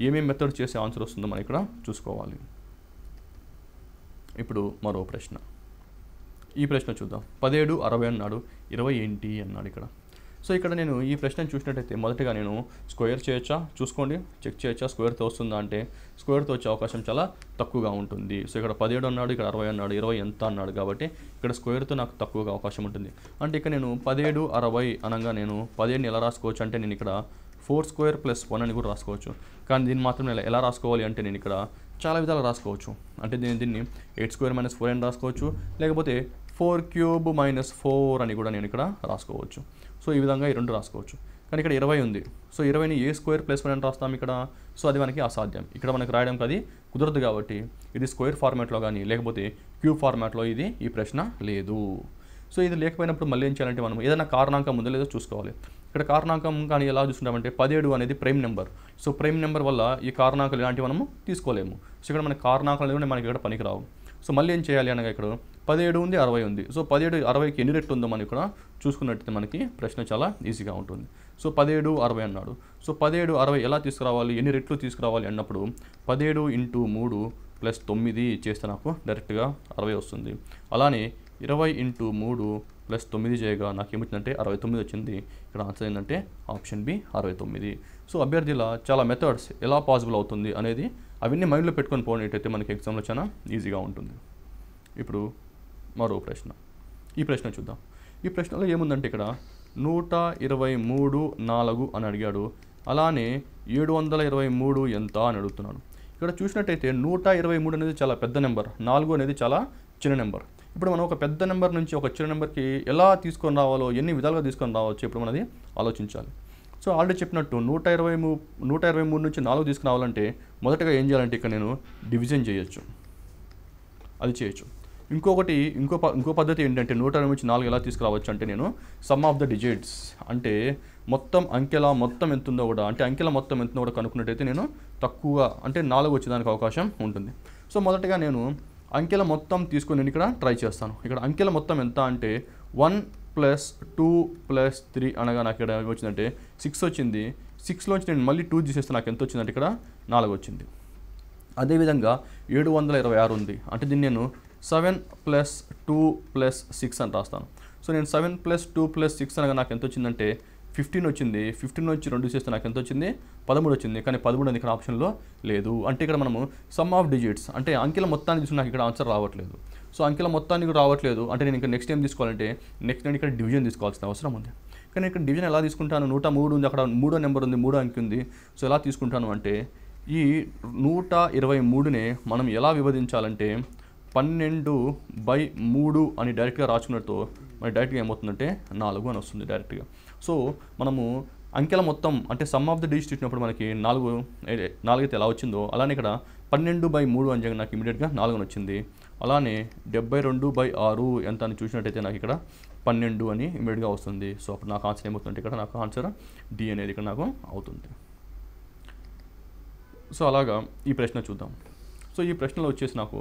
ఏమేమి మెథడ్ చేసే ఆన్సర్ వస్తుందో మనం ఇక్కడ చూసుకోవాలి. ఇప్పుడు మరో ప్రశ్న. ఈ ప్రశ్న చూద్దాం. 17 60 అన్నాడు, 20 ఏంటి అన్నాడు ఇక్కడ. సో ఇక్కడ నేను ఈ ప్రశ్నను చూసినట్టయితే మొదటగా నేను స్క్వేర్ చేయొచ్చా చూసుకోండి, చెక్ చేయొచ్చా స్క్వేర్తో వస్తుందా అంటే స్క్వేర్తో వచ్చే అవకాశం చాలా తక్కువగా ఉంటుంది. సో ఇక్కడ 17 అన్నాడు, ఇక్కడ 60 అన్నాడు, 20 ఎంత అన్నాడు కాబట్టి ఇక్కడ స్క్వేర్తో నాకు తక్కువగా అవకాశం ఉంటుంది. అంటే ఇక్కడ నేను 17 60 అనగా నేను 17ని ఎలా రాసుకోవచ్చు అంటే నేను ఇక్కడ 4 స్క్వేర్ ప్లస్ 1 అని కూడా రాసుకోవచ్చు. కానీ దీన్ని మాత్రం నేను ఎలా రాసుకోవాలి అంటే నేను ఇక్కడ చాలా విధాలు రాసుకోవచ్చు. అంటే దీన్ని 8 స్క్వేర్ మైనస్ 4 అని రాసుకోవచ్చు, లేకపోతే 4 క్యూబ్ మైనస్ 4 అని కూడా నేను ఇక్కడ రాసుకోవచ్చు. సో ఈ విధంగా ఈ రెండు రాసుకోవచ్చు. కానీ ఇక్కడ 20 ఉంది, సో 20ని ఏ స్క్వేర్ ప్లస్ 1 అని రాస్తాం ఇక్కడ. సో అది మనకి అసాధ్యం, ఇక్కడ మనకి రాయడానికి అది కుదరదు కాబట్టి ఇది స్క్వేర్ ఫార్మాట్లో కానీ లేకపోతే క్యూబ్ ఫార్మాట్లో ఇది ఈ ప్రశ్న లేదు. సో ఇది లేకపోయినప్పుడు మళ్ళీ ఏం చేయాలంటే మనం ఏదైనా కారణాంకం ఉందో లేదో చూసుకోవాలి. ఇక్కడ కారణాంకం కానీ ఎలా చూసుకుంటామంటే 17 అనేది prime number. So prime number వల్ల ఈ కారణాంకాలు ఇలాంటివి మనము తీసుకోలేము. సో ఇక్కడ మనకి కారణాంకాలు మనకి ఇక్కడ పనికిరావు. సో మళ్ళీ ఏం చేయాలి అనగా ఇక్కడ 17 ఉంది 60 ఉంది. సో 17 60కి ఎన్ని రెట్లు ఉందో మనం ఇక్కడ చూసుకున్నట్టయితే మనకి ప్రశ్న చాలా ఈజీగా ఉంటుంది. సో 17 60 అన్నాడు. సో 17 60 ఎలా తీసుకురావాలి, ఎన్ని రెట్లు తీసుకురావాలి అన్నప్పుడు 17 ఇంటూ 3 ప్లస్ 9 చేస్తే నాకు డైరెక్ట్గా 60 వస్తుంది. అలానే 20 ఇంటూ 3 ప్లస్ 9 చేయగా నాకు ఏమొచ్చిందంటే 69 వచ్చింది. ఇక్కడ ఆన్సర్ ఏంటంటే ఆప్షన్ బి 69. సో అభ్యర్థుల చాలా మెథడ్స్ ఎలా పాసిబుల్ అవుతుంది అనేది అవన్నీ మైండ్లో పెట్టుకొని పోయినట్టయితే మనకి ఎగ్జామ్లో చాలా ఈజీగా ఉంటుంది. ఇప్పుడు మరో ప్రశ్న. ఈ ప్రశ్న చూద్దాం. ఈ ప్రశ్నలో ఏముందంటే ఇక్కడ 123 4 అని అడిగాడు. అలానే 723 ఎంత అని అడుగుతున్నాడు. ఇక్కడ చూసినట్టయితే 123 అనేది చాలా పెద్ద నెంబర్, 4 అనేది చాలా చిన్న నెంబర్. ఇప్పుడు మనం ఒక పెద్ద నెంబర్ నుంచి ఒక చిన్న నెంబర్కి ఎలా తీసుకొని రావాలో, ఎన్ని విధాలుగా తీసుకొని రావచ్చు ఇప్పుడు మనది ఆలోచించాలి. సో ఆల్రెడీ చెప్పినట్టు 123 నుంచి 4 తీసుకురావాలంటే మొదటగా ఏం చేయాలంటే ఇక్కడ నేను డివిజన్ చేయొచ్చు, అది చేయొచ్చు. ఇంకో పద్ధతి ఏంటంటే 120 నుంచి 4 ఎలా తీసుకురావచ్చు అంటే నేను సమ్ ఆఫ్ ద డిజిట్స్ అంటే మొత్తం అంకెల మొత్తం ఎంత ఉందో కూడా అంటే అంకెల మొత్తం ఎంత కూడా కనుక్కున్నట్టయితే నేను తక్కువగా అంటే 4 వచ్చేదానికి అవకాశం ఉంటుంది. సో మొదటగా నేను అంకెల మొత్తం తీసుకొని నేను ఇక్కడ ట్రై చేస్తాను. ఇక్కడ అంకెల మొత్తం ఎంత అంటే 1 + 2 + 3 అనగా నాకు ఇక్కడ వచ్చిందంటే 6 వచ్చింది. 6లోంచి నేను మళ్ళీ 2 తీసేస్తే నాకు ఎంత వచ్చిందంటే ఇక్కడ 4 వచ్చింది. అదేవిధంగా 726 ఉంది, అంటే దీన్ని నేను 7 + 2 + 6 అని రాస్తాను. సో నేను 7 + 2 + 6 అనగా నాకు ఎంత వచ్చిందంటే 15 వచ్చింది. 15 నుంచి 2 చేస్తే నాకు ఎంత వచ్చింది? 13 వచ్చింది. కానీ 13 అనేది ఇక్కడ ఆప్షన్లో లేదు. అంటే ఇక్కడ మనము సమ్ ఆఫ్ డిజిట్స్ అంటే అంకెల మొత్తాన్ని తీసుకుని నాకు ఇక్కడ ఆన్సర్ రావట్లేదు. సో అంకెల మొత్తానికి రావట్లేదు అంటే నేను ఇంకా నెక్స్ట్ ఏం తీసుకోవాలంటే నేను ఇక్కడ డివిజన్ తీసుకోవాల్సిన అవసరం ఉంది. కానీ ఇక్కడ డివిజన్ ఎలా తీసుకుంటాను? 103 ఉంది, అక్కడ 3వ నెంబర్ ఉంది, 3వ అంకె ఉంది. సో ఎలా తీసుకుంటాను అంటే ఈ 123నే మనం ఎలా విభజించాలంటే 12/3 అని డైరెక్ట్గా రాసుకున్నట్టు మరి డైరెక్ట్గా ఏమవుతుందంటే 4 అని వస్తుంది డైరెక్ట్గా. సో మనము అంకెల మొత్తం అంటే సమ్ ఆఫ్ ద డిజిట్స్ ఇచ్చినప్పుడు మనకి 4 అయితే ఎలా వచ్చిందో అలానే ఇక్కడ 12/3 అని చెప్పి నాకు ఇమీడియట్గా 4 అని వచ్చింది. అలానే 72/6 ఎంత అని చూసినట్టయితే నాకు ఇక్కడ 12 అని ఇమీడియట్గా వస్తుంది. సో అప్పుడు నాకు ఆన్సర్ ఏమవుతుందంటే ఇక్కడ నాకు ఆన్సర్ డి అనేది ఇక్కడ నాకు అవుతుంది. సో అలాగా ఈ ప్రశ్న చూద్దాం. సో ఈ ప్రశ్నలో వచ్చేసి నాకు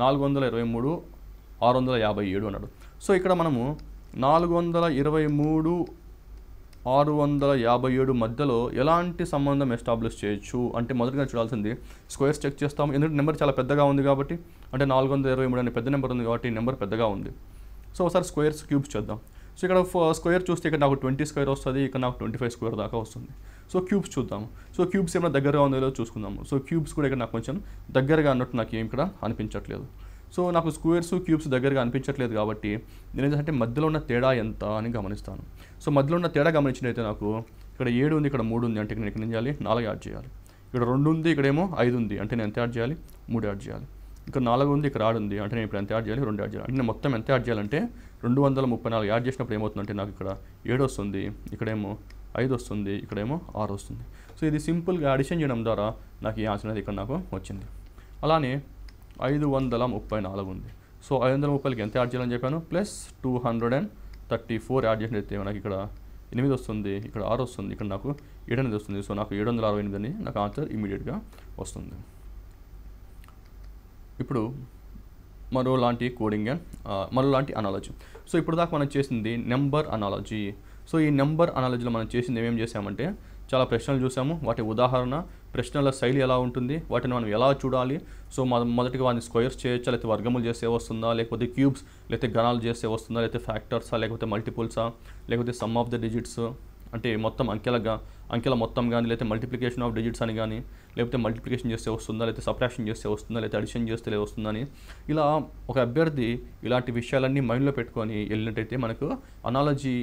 423 657 అన్నాడు. సో ఇక్కడ మనము 423 657 మధ్యలో ఎలాంటి సంబంధం ఎస్టాబ్లిష్ చేయొచ్చు అంటే మొదటగా చూడాల్సింది స్క్వేర్స్ చెక్ చేస్తాము. ఎందుకంటే నెంబర్ చాలా పెద్దగా ఉంది కాబట్టి, అంటే 423 అనే పెద్ద నెంబర్ ఉంది కాబట్టి నెంబర్ పెద్దగా ఉంది. సో ఒకసారి స్క్వేర్స్ క్యూబ్స్ చేద్దాం. సో ఇక్కడ స్క్వేర్ చూస్తే ఇక్కడ నాకు 20 స్క్వేర్ వస్తుంది, ఇక్కడ నాకు 25 స్క్వేర్ దాకా వస్తుంది. సో క్యూబ్స్ చూద్దాము. సో క్యూబ్స్ ఏమైనా దగ్గరగా ఉందో లేదో చూసుకుందాము. సో క్యూబ్స్ కూడా ఇక్కడ నాకు కొంచెం దగ్గరగా అన్నట్టు నాకు ఏం ఇక్కడ అనిపించట్లేదు. సో నాకు స్క్వేర్స్ క్యూబ్స్ దగ్గరగా అనిపించట్లేదు కాబట్టి నేను ఏంటంటే మధ్యలో ఉన్న తేడా ఎంత అని గమనిస్తాను. సో మధ్యలో ఉన్న తేడా గమనించినైతే నాకు ఇక్కడ 7 ఉంది, ఇక్కడ 3 ఉంది, అంటే ఇక్కడ నేను ఏం చేయాలి? 4 యాడ్ చేయాలి. ఇక్కడ 2 ఉంది, ఇక్కడేమో 5 ఉంది, అంటే నేను ఎంత యాడ్ చేయాలి? 3 యాడ్ చేయాలి. ఇక్కడ 4 ఉంది, ఇక్కడ 6 ఉంది, అంటే నేను ఇప్పుడు ఎంత యాడ్ చేయాలి? 2 యాడ్ చేయాలి. అంటే నేను మొత్తం ఎంత యాడ్ చేయాలంటే 234 యాడ్ చేసినప్పుడు ఏమవుతుందంటే నాకు ఇక్కడ 7 వస్తుంది, ఇక్కడేమో 5 వస్తుంది, ఇక్కడేమో 6 వస్తుంది. సో ఇది సింపుల్గా అడిషన్ చేయడం ద్వారా నాకు ఈ ఆన్సర్ అనేది ఇక్కడ నాకు వచ్చింది. అలానే 534 ఉంది. సో 530కి ఎంత యాడ్ చేయాలని చెప్పాను? ప్లస్ 234 యాడ్ చేసినట్లయితే నాకు ఇక్కడ 8 వస్తుంది, ఇక్కడ 6 వస్తుంది, ఇక్కడ నాకు 7 అనేది వస్తుంది. సో నాకు 768 అని నాకు ఆన్సర్ ఇమీడియట్గా వస్తుంది. ఇప్పుడు మరోలాంటి కోడింగ్ అండ్ మరోలాంటి అనాలజీ. సో ఇప్పుడు దాకా మనం చేసింది నెంబర్ అనాలజీ. సో ఈ నెంబర్ అనాలజీలో మనం చేసింది ఏమేమి చేసామంటే చాలా ప్రశ్నలు చూసాము, వాటి ఉదాహరణ, ప్రశ్నల శైలి ఎలా ఉంటుంది, వాటిని మనం ఎలా చూడాలి. సో మొదటిగా వాటిని స్క్వేర్స్ చేయొచ్చా, లేకపోతే వర్గములు చేస్తే వస్తుందా, లేకపోతే క్యూబ్స్ లేకపోతే గణాలు చేస్తే వస్తుందా, లేకపోతే ఫ్యాక్టర్సా, లేకపోతే మల్టిపుల్సా, లేకపోతే సమ్ ఆఫ్ ద డిజిట్స్ అంటే మొత్తం అంకెల మొత్తం కానీ, లేకపోతే మల్టిప్లికేషన్ ఆఫ్ డిజిట్స్ అని కానీ, లేకపోతే మల్టిప్లికేషన్ చేస్తే వస్తుందా, లేకపోతే సబ్ట్రాక్షన్ చేస్తే వస్తుందా, లేకపోతే అడిషన్ చేస్తే వస్తుందని, ఇలా ఒక అభ్యర్థి ఇలాంటి విషయాలన్నీ మైండ్లో పెట్టుకొని వెళ్ళినట్టయితే మనకు అనాలజీ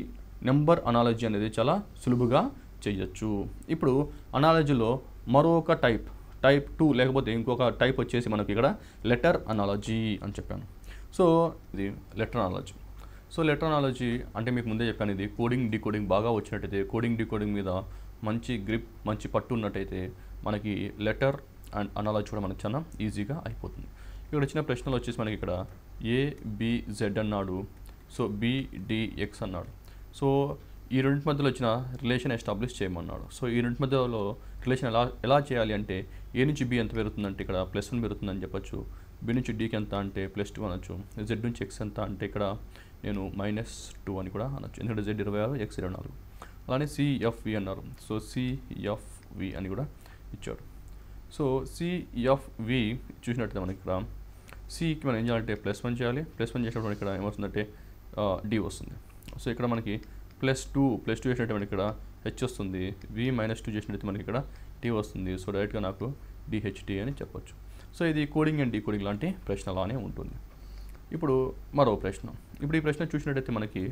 నెంబర్ అనాలజీ అనేది చాలా సులువుగా చేయొచ్చు. ఇప్పుడు అనాలజీలో మరొక టైప్ 2 లేకపోతే ఇంకొక టైప్ వచ్చేసి మనకి ఇక్కడ లెటర్ అనాలజీ అని చెప్పాను. సో ఇది letter analogy. So letter analogy అంటే మీకు ముందే చెప్పాను, ఇది కోడింగ్ డీకోడింగ్ బాగా వచ్చినట్టయితే, కోడింగ్ డీకోడింగ్ మీద మంచి గ్రిప్ మంచి పట్టు ఉన్నట్టయితే మనకి లెటర్ అండ్ అనాలజీ కూడా మనకు చాలా ఈజీగా అయిపోతుంది. ఇక్కడ వచ్చిన ప్రశ్నలు వచ్చేసి మనకి ఇక్కడ ABZ అన్నాడు, సో BDX అన్నాడు. సో ఈ రెండింటి మధ్యలో వచ్చిన రిలేషన్ ఎస్టాబ్లిష్ చేయమన్నాడు. సో ఈ రెండింటి మధ్యలో రిలేషన్ ఎలా చేయాలి అంటే A నుంచి B ఎంత పెరుగుతుందంటే ఇక్కడ +1 పెరుగుతుందని చెప్పొచ్చు, B నుంచి Dకి ఎంత అంటే +2 అనొచ్చు, Z నుంచి X ఎంత అంటే ఇక్కడ నేను -2 అని కూడా అనొచ్చు, ఎందుకంటే Z 26 X 24. అలానే CFV అన్నారు. సో CFV అని కూడా ఇచ్చాడు. సో CFV చూసినట్టయితే మనకి ఇక్కడ Cకి మనం ఏం చేయాలంటే +1 చేయాలి, +1 చేసినప్పుడు ఇక్కడ ఏమవుతుందంటే D వస్తుంది. సో ఇక్కడ మనకి +2 చేసినట్టు మనకి ఇక్కడ H వస్తుంది, V -2 చేసినట్టు మనకి ఇక్కడ T వస్తుంది. సో డైరెక్ట్గా నాకు DHT అని చెప్పొచ్చు. సో ఇది కోడింగ్ అండ్ డీకోడింగ్ లాంటి ప్రశ్న లానే ఉంటుంది. ఇప్పుడు మరో ప్రశ్న. ఇప్పుడు ఈ ప్రశ్న చూసినట్టయితే మనకి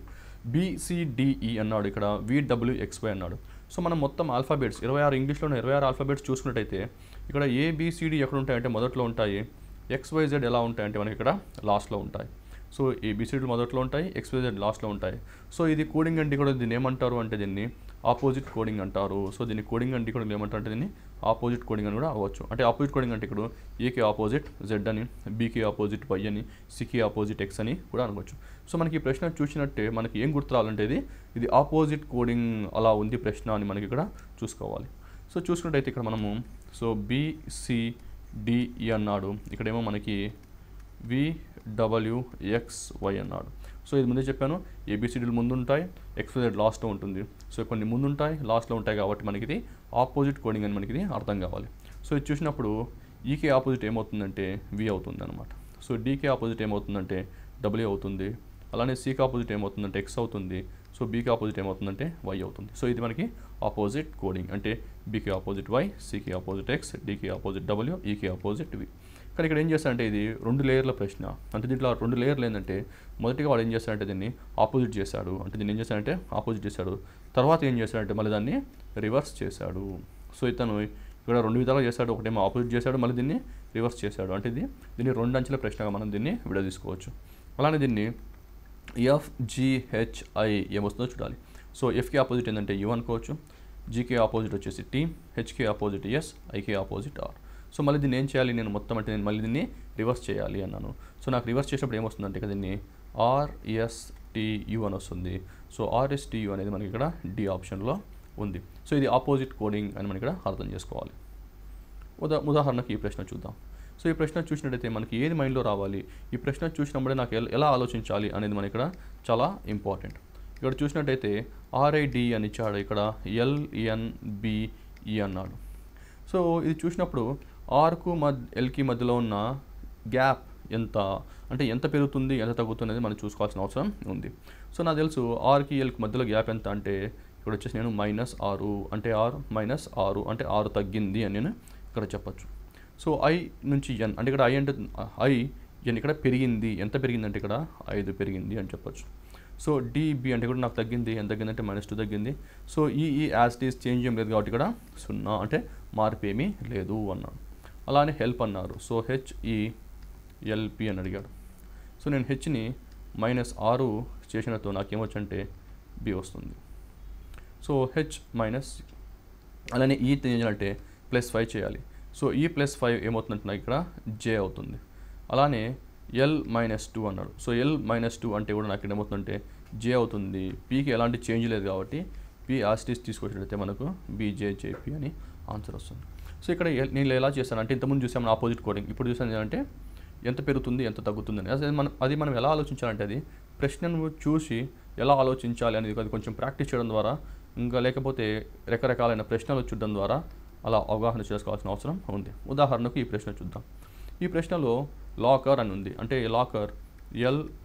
BCDE అన్నాడు, ఇక్కడ VWXY అన్నాడు. సో మనం మొత్తం ఆల్ఫాబెట్స్ 26 ఇంగ్లీష్లోనే 26 ఆల్ఫాబెట్స్ చూసుకున్నట్టయితే ఇక్కడ ABCD ఎక్కడ ఉంటాయంటే మొదట్లో ఉంటాయి, XYZ ఎలా ఉంటాయంటే మనకి ఇక్కడ లాస్ట్లో ఉంటాయి. సో ABCD మొదట్లో ఉంటాయి, XYZ లాస్ట్లో ఉంటాయి. సో ఇది కోడింగ్ అండ్ డీకోడింగ్ దీన్ని ఏమంటారు అంటే దీన్ని ఆపోజిట్ కోడింగ్ అంటారు. సో దీన్ని కోడింగ్ అండ్ డీకోడింగ్ ఏమంటారు అంటే దీన్ని ఆపోజిట్ కోడింగ్ అని కూడా అవ్వచ్చు. అంటే ఆపోజిట్ కోడింగ్ అంటే ఇక్కడ ఏకి ఆపోజిట్ Z అని, Bకి ఆపోజిట్ Y అని, Cకి ఆపోజిట్ X అని కూడా అనుకోవచ్చు. సో మనకి ఈ ప్రశ్న చూసినట్టే మనకి ఏం గుర్తు రావాలంటే ఇది ఆపోజిట్ కోడింగ్ అలా ఉంది ప్రశ్న అని మనకి ఇక్కడ చూసుకోవాలి. సో చూసుకున్నట్టయితే ఇక్కడ మనము సో BCDE అన్నాడు, ఇక్కడేమో మనకి VWXY అన్నాడు. సో ఇది ముందే చెప్పాను, ABCDలు ముందు ఉంటాయి, XYZ లాస్ట్లో ఉంటుంది. సో కొన్ని ముందు ఉంటాయి, లాస్ట్లో ఉంటాయి కాబట్టి మనకి ఇది ఆపోజిట్ కోడింగ్ అని మనకి ఇది అర్థం కావాలి. సో ఇది చూసినప్పుడు ఈకి ఆపోజిట్ ఏమవుతుందంటే V అవుతుంది అనమాట. సో Dకి ఆపోజిట్ ఏమవుతుందంటే W అవుతుంది. అలానే Cకి ఆపోజిట్ ఏమవుతుందంటే X అవుతుంది. సో బీకి ఆపోజిట్ ఏమవుతుందంటే వై అవుతుంది. సో ఇది మనకి ఆపోజిట్ కోడింగ్, అంటే బీకి ఆపోజిట్ వై, సికి ఆపోజిట్ ఎక్స్, డీకి ఆపోజిట్ డబ్ల్యూ, ఈకి ఆపోజిట్ వి. కానీ ఇక్కడ ఏం చేస్తారంటే ఇది 2 లేయర్ల ప్రశ్న. అంటే దీంట్లో 2 లేయర్లు ఏంటంటే మొదటిగా వాడు ఏం చేస్తాడంటే దీన్ని ఆపోజిట్ చేశాడు, అంటే దీన్ని ఏం చేశాడంటే ఆపోజిట్ చేశాడు. తర్వాత ఏం చేశాడంటే మళ్ళీ దాన్ని రివర్స్ చేశాడు. సో ఇతను ఇక్కడ 2 విధాలుగా చేశాడు, ఒకటేమో ఆపోజిట్ చేశాడు, మళ్ళీ దీన్ని రివర్స్ చేశాడు. అంటే దీన్ని 2 అంచెల ప్రశ్నగా మనం దీన్ని విడదీసుకోవచ్చు. అలానే దీన్ని FGHI ఏమొస్తుందో చూడాలి. సో ఎఫ్కి ఆపోజిట్ ఏంటంటే యూ అనుకోవచ్చు, జీకే ఆపోజిట్ వచ్చేసి టీ, హెచ్కే ఆపోజిట్ ఎస్, ఐకే ఆపోజిట్ ఆర్. సో మళ్ళీ దీన్ని ఏం చేయాలి, నేను మొత్తం అంటే నేను మళ్ళీ దీన్ని రివర్స్ చేయాలి అన్నాను. సో నాకు రివర్స్ చేసినప్పుడు ఏమొస్తుందంటే ఇక్కడ దీన్ని RSTU అని వస్తుంది. సో RSTU అనేది మనకి ఇక్కడ డి ఆప్షన్లో ఉంది. సో ఇది ఆపోజిట్ కోడింగ్ అని మనం ఇక్కడ అర్థం చేసుకోవాలి. ఉదాహరణకి ఈ ప్రశ్న చూద్దాం. సో ఈ ప్రశ్న చూసినట్టయితే మనకి ఏది మైండ్లో రావాలి, ఈ ప్రశ్న చూసినప్పుడే నాకు ఎలా ఆలోచించాలి అనేది మన ఇక్కడ చాలా ఇంపార్టెంట్. ఇక్కడ చూసినట్టయితే RID అని ఇచ్చాడు, ఇక్కడ LNBE అన్నాడు. సో ఇది చూసినప్పుడు ఆర్కు ఎల్కి మధ్యలో ఉన్న గ్యాప్ ఎంత, అంటే ఎంత పెరుగుతుంది ఎంత తగ్గుతుంది అనేది మనం చూసుకోవాల్సిన అవసరం ఉంది. సో నాకు తెలుసు ఆర్కి ఎల్కి మధ్యలో గ్యాప్ ఎంత అంటే ఇక్కడ వచ్చేసి నేను -6 అంటే -6 అంటే 6 తగ్గింది అని నేను ఇక్కడ చెప్పచ్చు. సో I నుంచి N అంటే ఇక్కడ I అంటే N ఇక్కడ పెరిగింది, ఎంత పెరిగిందంటే ఇక్కడ 5 పెరిగింది అని చెప్పచ్చు. సో DB అంటే కూడా నాకు తగ్గింది, ఎంత తగ్గిందంటే -2 తగ్గింది. సో ఈ యాజ్ ఇట్ ఈస్ చేంజ్ ఏం లేదు కాబట్టి ఇక్కడ 0 అంటే మార్పు ఏమీ లేదు అన్నాను. అలానే హెల్ప్ అన్నారు. సో HELP అని అడిగాడు. సో నేను హెచ్ని -6 చేసినతో నాకేమొచ్చంటే B వస్తుంది. సో H మైనస్, అలానే ఈ చేయాలంటే +5 చేయాలి. సో ఈ +5 ఏమవుతుందంటే నాకు ఇక్కడ J అవుతుంది. అలానే L-2 అన్నాడు. సో L-2 అంటే కూడా నాకు ఏమవుతుందంటే J అవుతుంది. Pకి ఎలాంటి చేంజ్ లేదు కాబట్టి P యాస్టిస్ తీసుకొచ్చినట్లయితే మనకు BJJP అని ఆన్సర్ వస్తుంది. సో ఇక్కడ నేను ఎలా చేశాను అంటే ఇంతకుముందు చూసాము ఆపోజిట్ కోడింగ్, ఇప్పుడు చూసాను ఏంటంటే ఎంత పెరుగుతుంది ఎంత తగ్గుతుంది అని. అది మనం ఎలా ఆలోచించాలంటే అది ప్రశ్నను చూసి ఎలా ఆలోచించాలి అనేది అది కొంచెం ప్రాక్టీస్ చేయడం ద్వారా, ఇంకా లేకపోతే రకరకాలైన ప్రశ్నలు చూడడం ద్వారా అలా అవగాహన చేసుకోవాల్సిన అవసరం ఉంది. ఉదాహరణకు ఈ ప్రశ్న చూద్దాం. ఈ ప్రశ్నలో లాకర్ అని ఉంది, అంటే లాకర్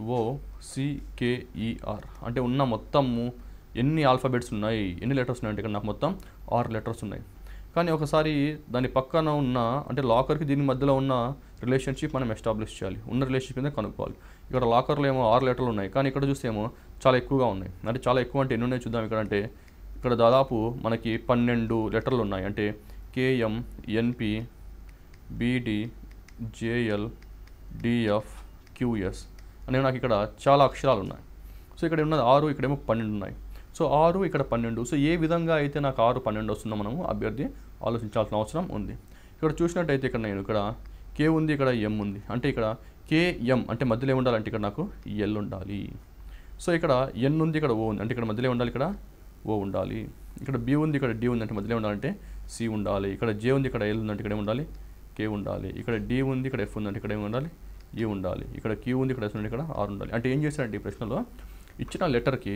LOCKER అంటే ఉన్న మొత్తము ఎన్ని ఆల్ఫాబెట్స్ ఉన్నాయి, ఎన్ని లెటర్స్ ఉన్నాయి అంటే ఇక్కడ నాకు మొత్తం 6 లెటర్స్ ఉన్నాయి. కానీ ఒకసారి దాని పక్కన ఉన్న అంటే లాకర్కి దీని మధ్యలో ఉన్న రిలేషన్షిప్ మనం ఎస్టాబ్లిష్ చేయాలి, ఉన్న రిలేషన్షిప్ మీద కనుక్కోవాలి. ఇక్కడ లాకర్లో ఏమో 6 లెటర్లు ఉన్నాయి, కానీ ఇక్కడ చూస్తే ఏమో చాలా ఎక్కువగా ఉన్నాయి. అంటే చాలా ఎక్కువ అంటే ఎన్ని ఉన్నాయి చూద్దాం. ఇక్కడ అంటే ఇక్కడ దాదాపు మనకి 12 లెటర్లు ఉన్నాయి. అంటే KM NP BD JL DF QS అనేవి నాకు ఇక్కడ చాలా అక్షరాలు ఉన్నాయి. సో ఇక్కడ ఉన్నది 6, ఇక్కడేమో 12 ఉన్నాయి. సో 6 ఇక్కడ 12. సో ఏ విధంగా అయితే నాకు 6, 12 వస్తుందో మనము అభ్యర్థి ఆలోచించాల్సిన అవసరం ఉంది. ఇక్కడ చూసినట్టయితే ఇక్కడ నేను ఇక్కడ K ఉంది, ఇక్కడ M ఉంది. అంటే ఇక్కడ KM అంటే మధ్యలో ఏమి ఉండాలంటే ఇక్కడ నాకు L ఉండాలి. సో ఇక్కడ N ఉంది, ఇక్కడ O ఉంది. అంటే ఇక్కడ మధ్యలో ఉండాలి, ఇక్కడ O ఉండాలి. ఇక్కడ B ఉంది, ఇక్కడ D ఉంది. అంటే మధ్యలో ఉండాలంటే C ఉండాలి. ఇక్కడ J ఉంది, ఇక్కడ L ఉందంటే ఇక్కడ ఏమి ఉండాలి, K ఉండాలి. ఇక్కడ D ఉంది, ఇక్కడ F ఉందంటే ఇక్కడ ఏమి ఉండాలి, E ఉండాలి. ఇక్కడ Q ఉంది, ఇక్కడ S ఉంది, ఇక్కడ R ఉండాలి. అంటే ఏం చేశారంటే ఈ ప్రశ్నలో ఇచ్చిన లెటర్కి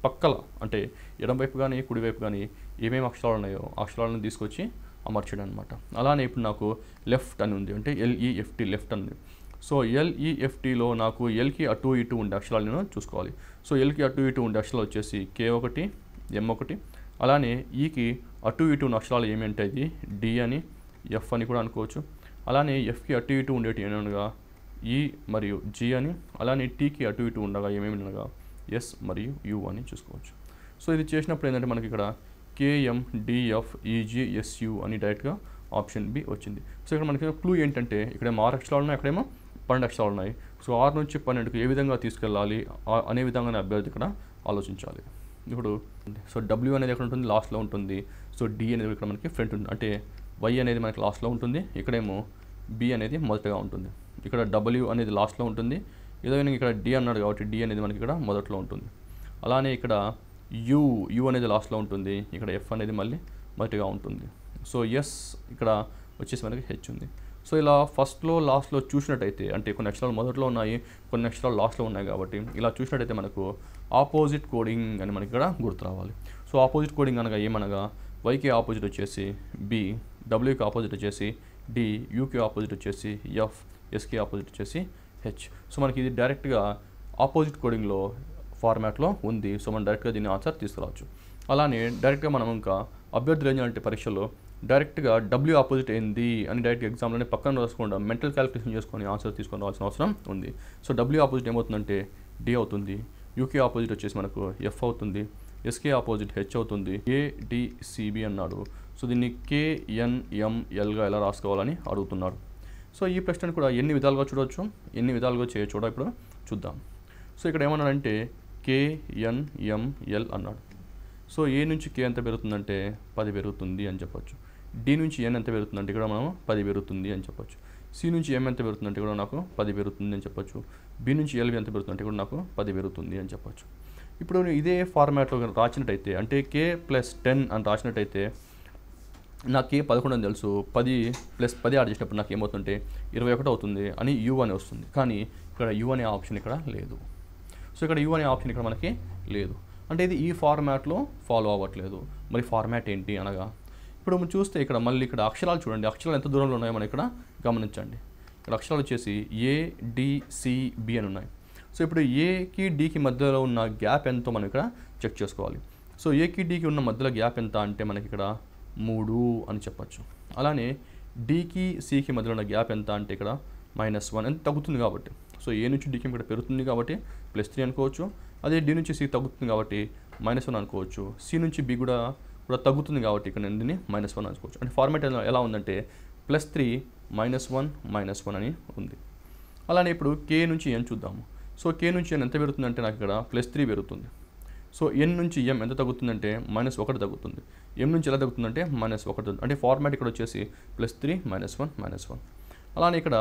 పక్కల అంటే ఎడమవైపు కానీ కుడివైపు కానీ ఏమేమి అక్షరాలు ఉన్నాయో ఆ అక్షరాలను తీసుకొచ్చి అమర్చడం అనమాట. అలానే ఇప్పుడు నాకు లెఫ్ట్ అని ఉంది, అంటే LEFT లెఫ్ట్ అని ఉంది. సో LEFTలో నాకు Lకి అటు ఇటు ఉండే అక్షరాలు నేను చూసుకోవాలి. సో Lకి అటు ఇటు ఉండే అక్షరాలు వచ్చేసి K1 M1, అలానే ఈకి అటు ఇటు ఉన్న అక్షరాలు ఏమంటే ఇది D అని F అని కూడా అనుకోవచ్చు. అలానే Fకి అటు ఇటు ఉండేటి ఏమనగా E మరియు G అని, అలానే Tకి అటు ఇటు ఉండగా ఏమేమి అనగా S మరియు U అని చూసుకోవచ్చు. సో ఇది చేసినప్పుడు ఏంటంటే మనకి ఇక్కడ KMDFEGSU అని డైరెక్ట్గా ఆప్షన్ B వచ్చింది. సో ఇక్కడ మనకి క్లూ ఏంటంటే ఇక్కడేమో 6 అక్షరాలు ఉన్నాయి, అక్కడేమో 12 అక్షరాలు ఉన్నాయి. సో 6 నుంచి 12కి ఏ విధంగా తీసుకెళ్ళాలి అనే విధంగానే అభ్యర్థి ఇక్కడ ఆలోచించాలి. ఇప్పుడు సో W అనేది ఎక్కడ ఉంటుంది, లాస్ట్లో ఉంటుంది. సో D అనేది ఇక్కడ మనకి ఫ్రంట్ ఉంటుంది, అంటే Y అనేది మనకి లాస్ట్లో ఉంటుంది. ఇక్కడేమో B అనేది మొదటగా ఉంటుంది. ఇక్కడ W అనేది లాస్ట్లో ఉంటుంది. ఏదో ఇక్కడ D అన్నాడు కాబట్టి D అనేది మనకి ఇక్కడ మొదట్లో ఉంటుంది. అలానే ఇక్కడ U అనేది లాస్ట్లో ఉంటుంది. ఇక్కడ F అనేది మళ్ళీ మొదటిగా ఉంటుంది. సో S ఇక్కడ వచ్చేసి మనకి H ఉంది. సో ఇలా ఫస్ట్లో లాస్ట్లో చూసినట్టయితే అంటే కొన్ని అక్షరాలు మొదట్లో ఉన్నాయి, కొన్ని అక్షరాలు లాస్ట్లో ఉన్నాయి కాబట్టి ఇలా చూసినట్టయితే మనకు ఆపోజిట్ కోడింగ్ అని మనకి ఇక్కడ గుర్తు రావాలి. సో ఆపోజిట్ కోడింగ్ అనగా ఏమనగా Yకి ఆపోజిట్ వచ్చేసి B, Wకి ఆపోజిట్ వచ్చేసి D, Uకి ఆపోజిట్ వచ్చేసి F, Sకి ఆపోజిట్ వచ్చేసి H. సో మనకి ఇది డైరెక్ట్గా ఆపోజిట్ కోడింగ్లో ఫార్మాట్లో ఉంది. సో మనం డైరెక్ట్గా దీన్ని ఆన్సర్ తీసుకురావచ్చు. అలానే డైరెక్ట్గా మనం ఇంకా అభ్యర్థులు ఏం చేయాలంటే పరీక్షలో డైరెక్ట్గా డబ్ల్యూ ఆపోజిట్ ఏంది అని డైరెక్ట్ ఎగ్జామ్లోనే పక్కన రాసుకోకుండా మెంటల్ క్యాలిక్యులేషన్ చేసుకొని ఆన్సర్ తీసుకొని రావాల్సిన అవసరం ఉంది. సో డబ్ల్యూ ఆపోజిట్ ఏమవుతుందంటే డి అవుతుంది, యూకే ఆపోజిట్ వచ్చేసి మనకు ఎఫ్ అవుతుంది, ఎస్కే ఆపోజిట్ హెచ్ అవుతుంది, ఏడిసిబి అన్నాడు. సో దీన్ని కేఎన్ఎంఎల్గా ఎలా రాసుకోవాలని అడుగుతున్నాడు. సో ఈ ప్రశ్నను కూడా ఎన్ని విధాలుగా చూడవచ్చు, ఎన్ని విధాలుగా చేయొచ్చు కూడా ఇప్పుడు చూద్దాం. సో ఇక్కడ ఏమన్నాడంటే కేఎన్ఎంఎల్ అన్నాడు. సో ఏ నుంచి కే ఎంత పెరుగుతుందంటే 10 పెరుగుతుంది అని చెప్పొచ్చు. డి నుంచి ఎన్ ఎంత పెరుగుతుందంటే ఇక్కడ మనం 10 పెరుగుతుంది అని చెప్పొచ్చు. సి నుంచి ఎం ఎంత పెరుగుతుందంటే కూడా నాకు 10 పెరుగుతుంది అని చెప్పొచ్చు. బి నుంచి ఎల్వి ఎంత పెరుగుతుందంటే కూడా నాకు 10 పెరుగుతుంది అని చెప్పొచ్చు. ఇప్పుడు ఇదే ఫార్మాట్లో రాసినట్టయితే అంటే కే ప్లస్ 10 అని రాసినట్టయితే నాకు కే 11 అని తెలుసు, 10 + 10 యాడ్ చేసినప్పుడు నాకు ఏమవుతుందంటే 21 అవుతుంది అని యూ అని వస్తుంది. కానీ ఇక్కడ యూ అనే ఆప్షన్ ఇక్కడ లేదు. సో ఇక్కడ యూ అనే ఆప్షన్ ఇక్కడ మనకి లేదు, అంటే ఇది ఈ ఫార్మాట్లో ఫాలో అవ్వట్లేదు. మరి ఫార్మాట్ ఏంటి అనగా ఇప్పుడు మనం చూస్తే ఇక్కడ మళ్ళీ ఇక్కడ అక్షరాలు చూడండి, అక్షరాలు ఎంత దూరంలో ఉన్నాయో మనం ఇక్కడ గమనించండి. ఇక్కడ అక్షరాలు వచ్చేసి ఏడిసిబి అని ఉన్నాయి. సో ఇప్పుడు ఏకి డికి మధ్యలో ఉన్న గ్యాప్ ఎంతో మనం ఇక్కడ చెక్ చేసుకోవాలి. సో ఏకి డికి ఉన్న మధ్యలో గ్యాప్ ఎంత అంటే మనకి ఇక్కడ 3 అని చెప్పచ్చు. అలానే డికి సికి మధ్యలో ఉన్న గ్యాప్ ఎంత అంటే ఇక్కడ -1 ఎంత తగ్గుతుంది కాబట్టి, సో ఏ నుంచి డికి ఇక్కడ పెరుగుతుంది కాబట్టి +3 అనుకోవచ్చు. అదే డి నుంచి సి తగ్గుతుంది కాబట్టి -1 అనుకోవచ్చు. సి నుంచి బి కూడా తగ్గుతుంది కాబట్టి ఇక్కడ నేను దీన్ని -1 అనుకోవచ్చు. అంటే ఫార్మాట్ ఎలా ఉందంటే +3 -1 -1 అని ఉంది. అలానే ఇప్పుడు కే నుంచి ఎన్ చూద్దాము. సో కే నుంచి ఎన్ ఎంత పెరుగుతుందంటే నాకు ఇక్కడ +3 పెరుగుతుంది. సో ఎన్ నుంచి ఎం ఎంత తగ్గుతుందంటే -1 తగ్గుతుంది. ఎం నుంచి ఎలా తగ్గుతుందంటే -1 తగ్గుతుంది. అంటే ఫార్మాట్ ఇక్కడ వచ్చేసి +3 -1 -1. అలానే ఇక్కడ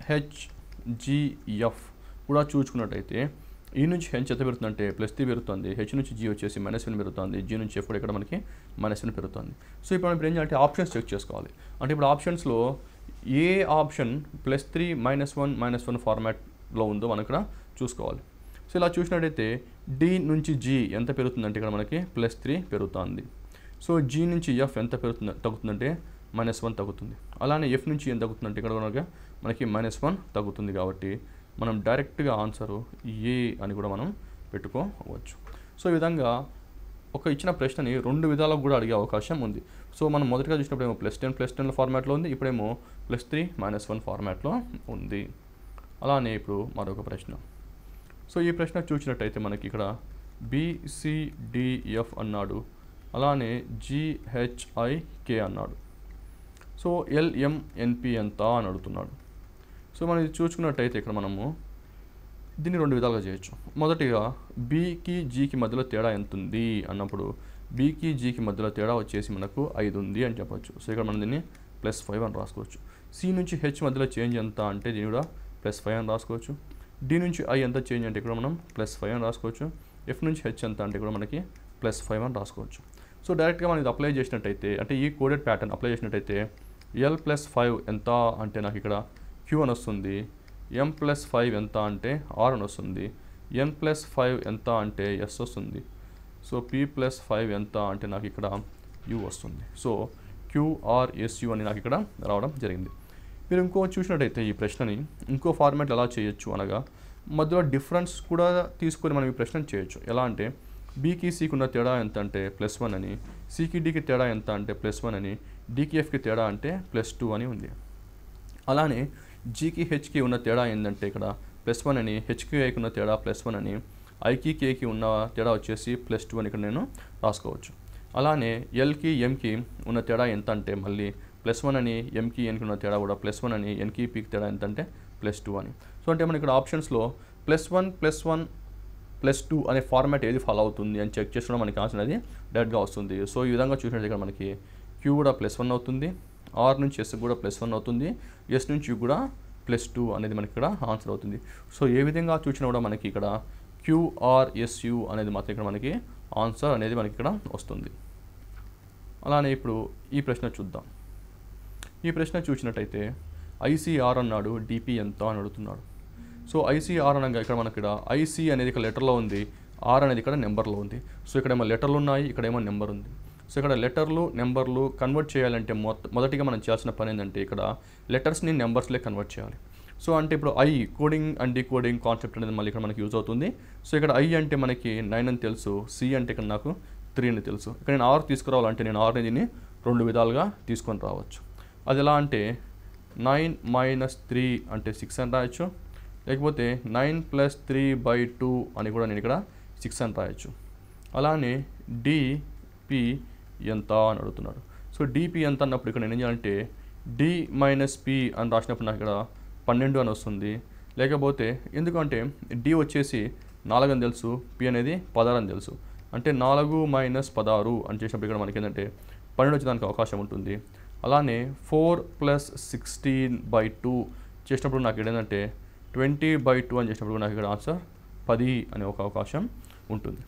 ఈహెచ్జిఎఫ్ కూడా చూసుకున్నట్టయితే ఈ నుంచి హెచ్ ఎంత పెరుగుతుందంటే +3 పెరుగుతుంది, హెచ్ నుంచి జీ వచ్చేసి -1 పెరుగుతుంది, జీ నుంచి ఎఫ్ కూడా ఇక్కడ మనకి -1 పెరుగుతుంది. సో ఇప్పుడు మనం ఏం చేయాలంటే ఆప్షన్స్ చెక్ చేసుకోవాలి. అంటే ఇప్పుడు ఆప్షన్స్లో ఏ ఆప్షన్ +3 -1 -1 ఫార్మాట్లో ఉందో మనం ఇక్కడ చూసుకోవాలి. సో ఇలా చూసినట్టయితే డి నుంచి జీ ఎంత పెరుగుతుందంటే ఇక్కడ మనకి +3 పెరుగుతుంది. సో జీ నుంచి ఎఫ్ ఎంత తగ్గుతుందంటే -1 తగ్గుతుంది. అలానే ఎఫ్ నుంచి ఏం తగ్గుతుందంటే ఇక్కడ మనకి -1 తగ్గుతుంది. కాబట్టి మనం డైరెక్ట్గా ఆన్సరు ఏ అని కూడా మనం పెట్టుకోవచ్చు. సో ఈ విధంగా ఒక ఇచ్చిన ప్రశ్నని 2 విధాలకు కూడా అడిగే అవకాశం ఉంది. సో మనం మొదటిగా చూసినప్పుడు ఏమో +10 ఫార్మాట్లో ఉంది, ఇప్పుడేమో +3 -1 ఫార్మాట్లో ఉంది. అలానే ఇప్పుడు మరొక ప్రశ్న. సో ఈ ప్రశ్న చూసినట్టయితే మనకి ఇక్కడ BCDF అన్నాడు, అలానే GHIK అన్నాడు. సో LMNP ఎంత అని అడుగుతున్నాడు. సో మనం ఇది చూసుకున్నట్టయితే ఇక్కడ మనము దీన్ని 2 విధాలుగా చేయొచ్చు. మొదటిగా బీకి జీకి మధ్యలో తేడా ఎంత ఉంది అన్నప్పుడు బీకి జీకి మధ్యలో తేడా వచ్చేసి మనకు 5 ఉంది అని చెప్పొచ్చు. సో ఇక్కడ మనం దీన్ని +5 అని రాసుకోవచ్చు. సి నుంచి హెచ్ మధ్యలో చేంజ్ ఎంత అంటే దీన్ని కూడా +5 అని రాసుకోవచ్చు. డి నుంచి ఐ ఎంత చేంజ్ అంటే ఇక్కడ మనం +5 అని రాసుకోవచ్చు. ఎఫ్ నుంచి హెచ్ ఎంత అంటే కూడా మనకి +5 అని రాసుకోవచ్చు. సో డైరెక్ట్గా మనం ఇది అప్లై చేసినట్టయితే అంటే ఈ కోడెడ్ ప్యాటర్న్ అప్లై చేసినట్టయితే L+5 ఎంత అంటే నాకు ఇక్కడ Q అని వస్తుంది, M+5 ఎంత అంటే R అని వస్తుంది, N+5 ఎంత అంటే S వస్తుంది, సో P+5 ఎంత అంటే నాకు ఇక్కడ U వస్తుంది. సో QRSU అని నాకు ఇక్కడ రావడం జరిగింది. మీరు ఇంకో చూసినట్టయితే ఈ ప్రశ్నని ఇంకో ఫార్మాట్ ఎలా చేయొచ్చు అనగా మధ్యలో డిఫరెన్స్ కూడా తీసుకొని మనం ఈ ప్రశ్నను చేయొచ్చు. ఎలా అంటే బీకి సికి ఉన్న తేడా ఎంత అంటే +1 అని, సికి డికి తేడా ఎంత అంటే +1 అని, డికి ఎఫ్కి తేడా అంటే +2 అని ఉంది. అలానే జీకి హెచ్కి ఉన్న తేడా ఏంటంటే ఇక్కడ +1 అని, హెచ్కి ఐకి ఉన్న తేడా +1 అని, ఐకి కేకి ఉన్న తేడా వచ్చేసి +2 అని ఇక్కడ నేను రాసుకోవచ్చు. అలానే ఎల్కి ఎంకి ఉన్న తేడా ఎంత అంటే మళ్ళీ +1 అని, ఎంకి ఎన్కి ఉన్న తేడా కూడా +1 అని, ఎన్కి పీకి తేడా ఎంత అంటే +2 అని. సో అంటే మనం ఇక్కడ ఆప్షన్స్లో +1 +1 +2 అనే ఫార్మాట్ ఏది ఫాలో అవుతుంది అని చెక్ చేసిన మనకి ఆన్సర్ అనేది డైరెక్ట్గా వస్తుంది. సో ఈ విధంగా చూసినట్టు ఇక్కడ మనకి క్యూ కూడా +1 అవుతుంది, ఆర్ నుంచి ఎస్ కూడా +1 అవుతుంది, ఎస్ నుంచి యూ కూడా +2 అనేది మనకి ఇక్కడ ఆన్సర్ అవుతుంది. సో ఏ విధంగా చూసినా కూడా మనకి ఇక్కడ QRSU అనేది మాత్రం ఇక్కడ మనకి ఆన్సర్ అనేది మనకి ఇక్కడ వస్తుంది. అలానే ఇప్పుడు ఈ ప్రశ్న చూద్దాం. ఈ ప్రశ్న చూసినట్టయితే ICR అన్నాడు, DP ఎంత అని అడుగుతున్నాడు. సో ICR అనగా ఇక్కడ మనకి IC అనేది ఇక్కడ లెటర్లో ఉంది, R అనేది ఇక్కడ నెంబర్లో ఉంది. సో ఇక్కడేమో లెటర్లు ఉన్నాయి, ఇక్కడేమో నెంబర్ ఉంది. సో ఇక్కడ లెటర్లు నెంబర్లు కన్వర్ట్ చేయాలంటే మొదటిగా మనం చేయాల్సిన పని ఏంటంటే ఇక్కడ లెటర్స్ని నెంబర్స్లే కన్వర్ట్ చేయాలి. సో అంటే ఇప్పుడు I coding and decoding concept అనేది మళ్ళీ ఇక్కడ మనకి యూజ్ అవుతుంది. సో ఇక్కడ ఐ అంటే మనకి 9 అని తెలుసు, సి అంటే ఇక్కడ నాకు 3 అని తెలుసు. ఇక్కడ నేను ఆర్ తీసుకురావాలంటే నేను ఆర్ అనేది 2 విధాలుగా తీసుకొని రావచ్చు. అది ఎలా అంటే 9 మైనస్ 3 అంటే 6 అని రాయొచ్చు, లేకపోతే 9 ప్లస్ 3/2 అని కూడా నేను ఇక్కడ 6 అని రాయొచ్చు. అలానే డిపి ఎంత అని అడుగుతున్నాడు. సో డిపి ఎంత అన్నప్పుడు ఇక్కడ నేను ఏం చేయాలంటే డి మైనస్ పి అని రాసినప్పుడు నాకు ఇక్కడ 12 అని వస్తుంది. లేకపోతే ఎందుకంటే డి వచ్చేసి 4 అని తెలుసు, పి అనేది 16 అని తెలుసు. అంటే 4 మైనస్ 16 అని చేసినప్పుడు ఇక్కడ మనకి ఏంటంటే 12 వచ్చేదానికి అవకాశం ఉంటుంది. అలానే 4 ప్లస్ 16/2 చేసినప్పుడు నాకు ఏంటంటే 20/2 అని చేసినప్పుడు నాకు ఇక్కడ ఆన్సర్ 10 అనే ఒక అవకాశం ఉంటుంది.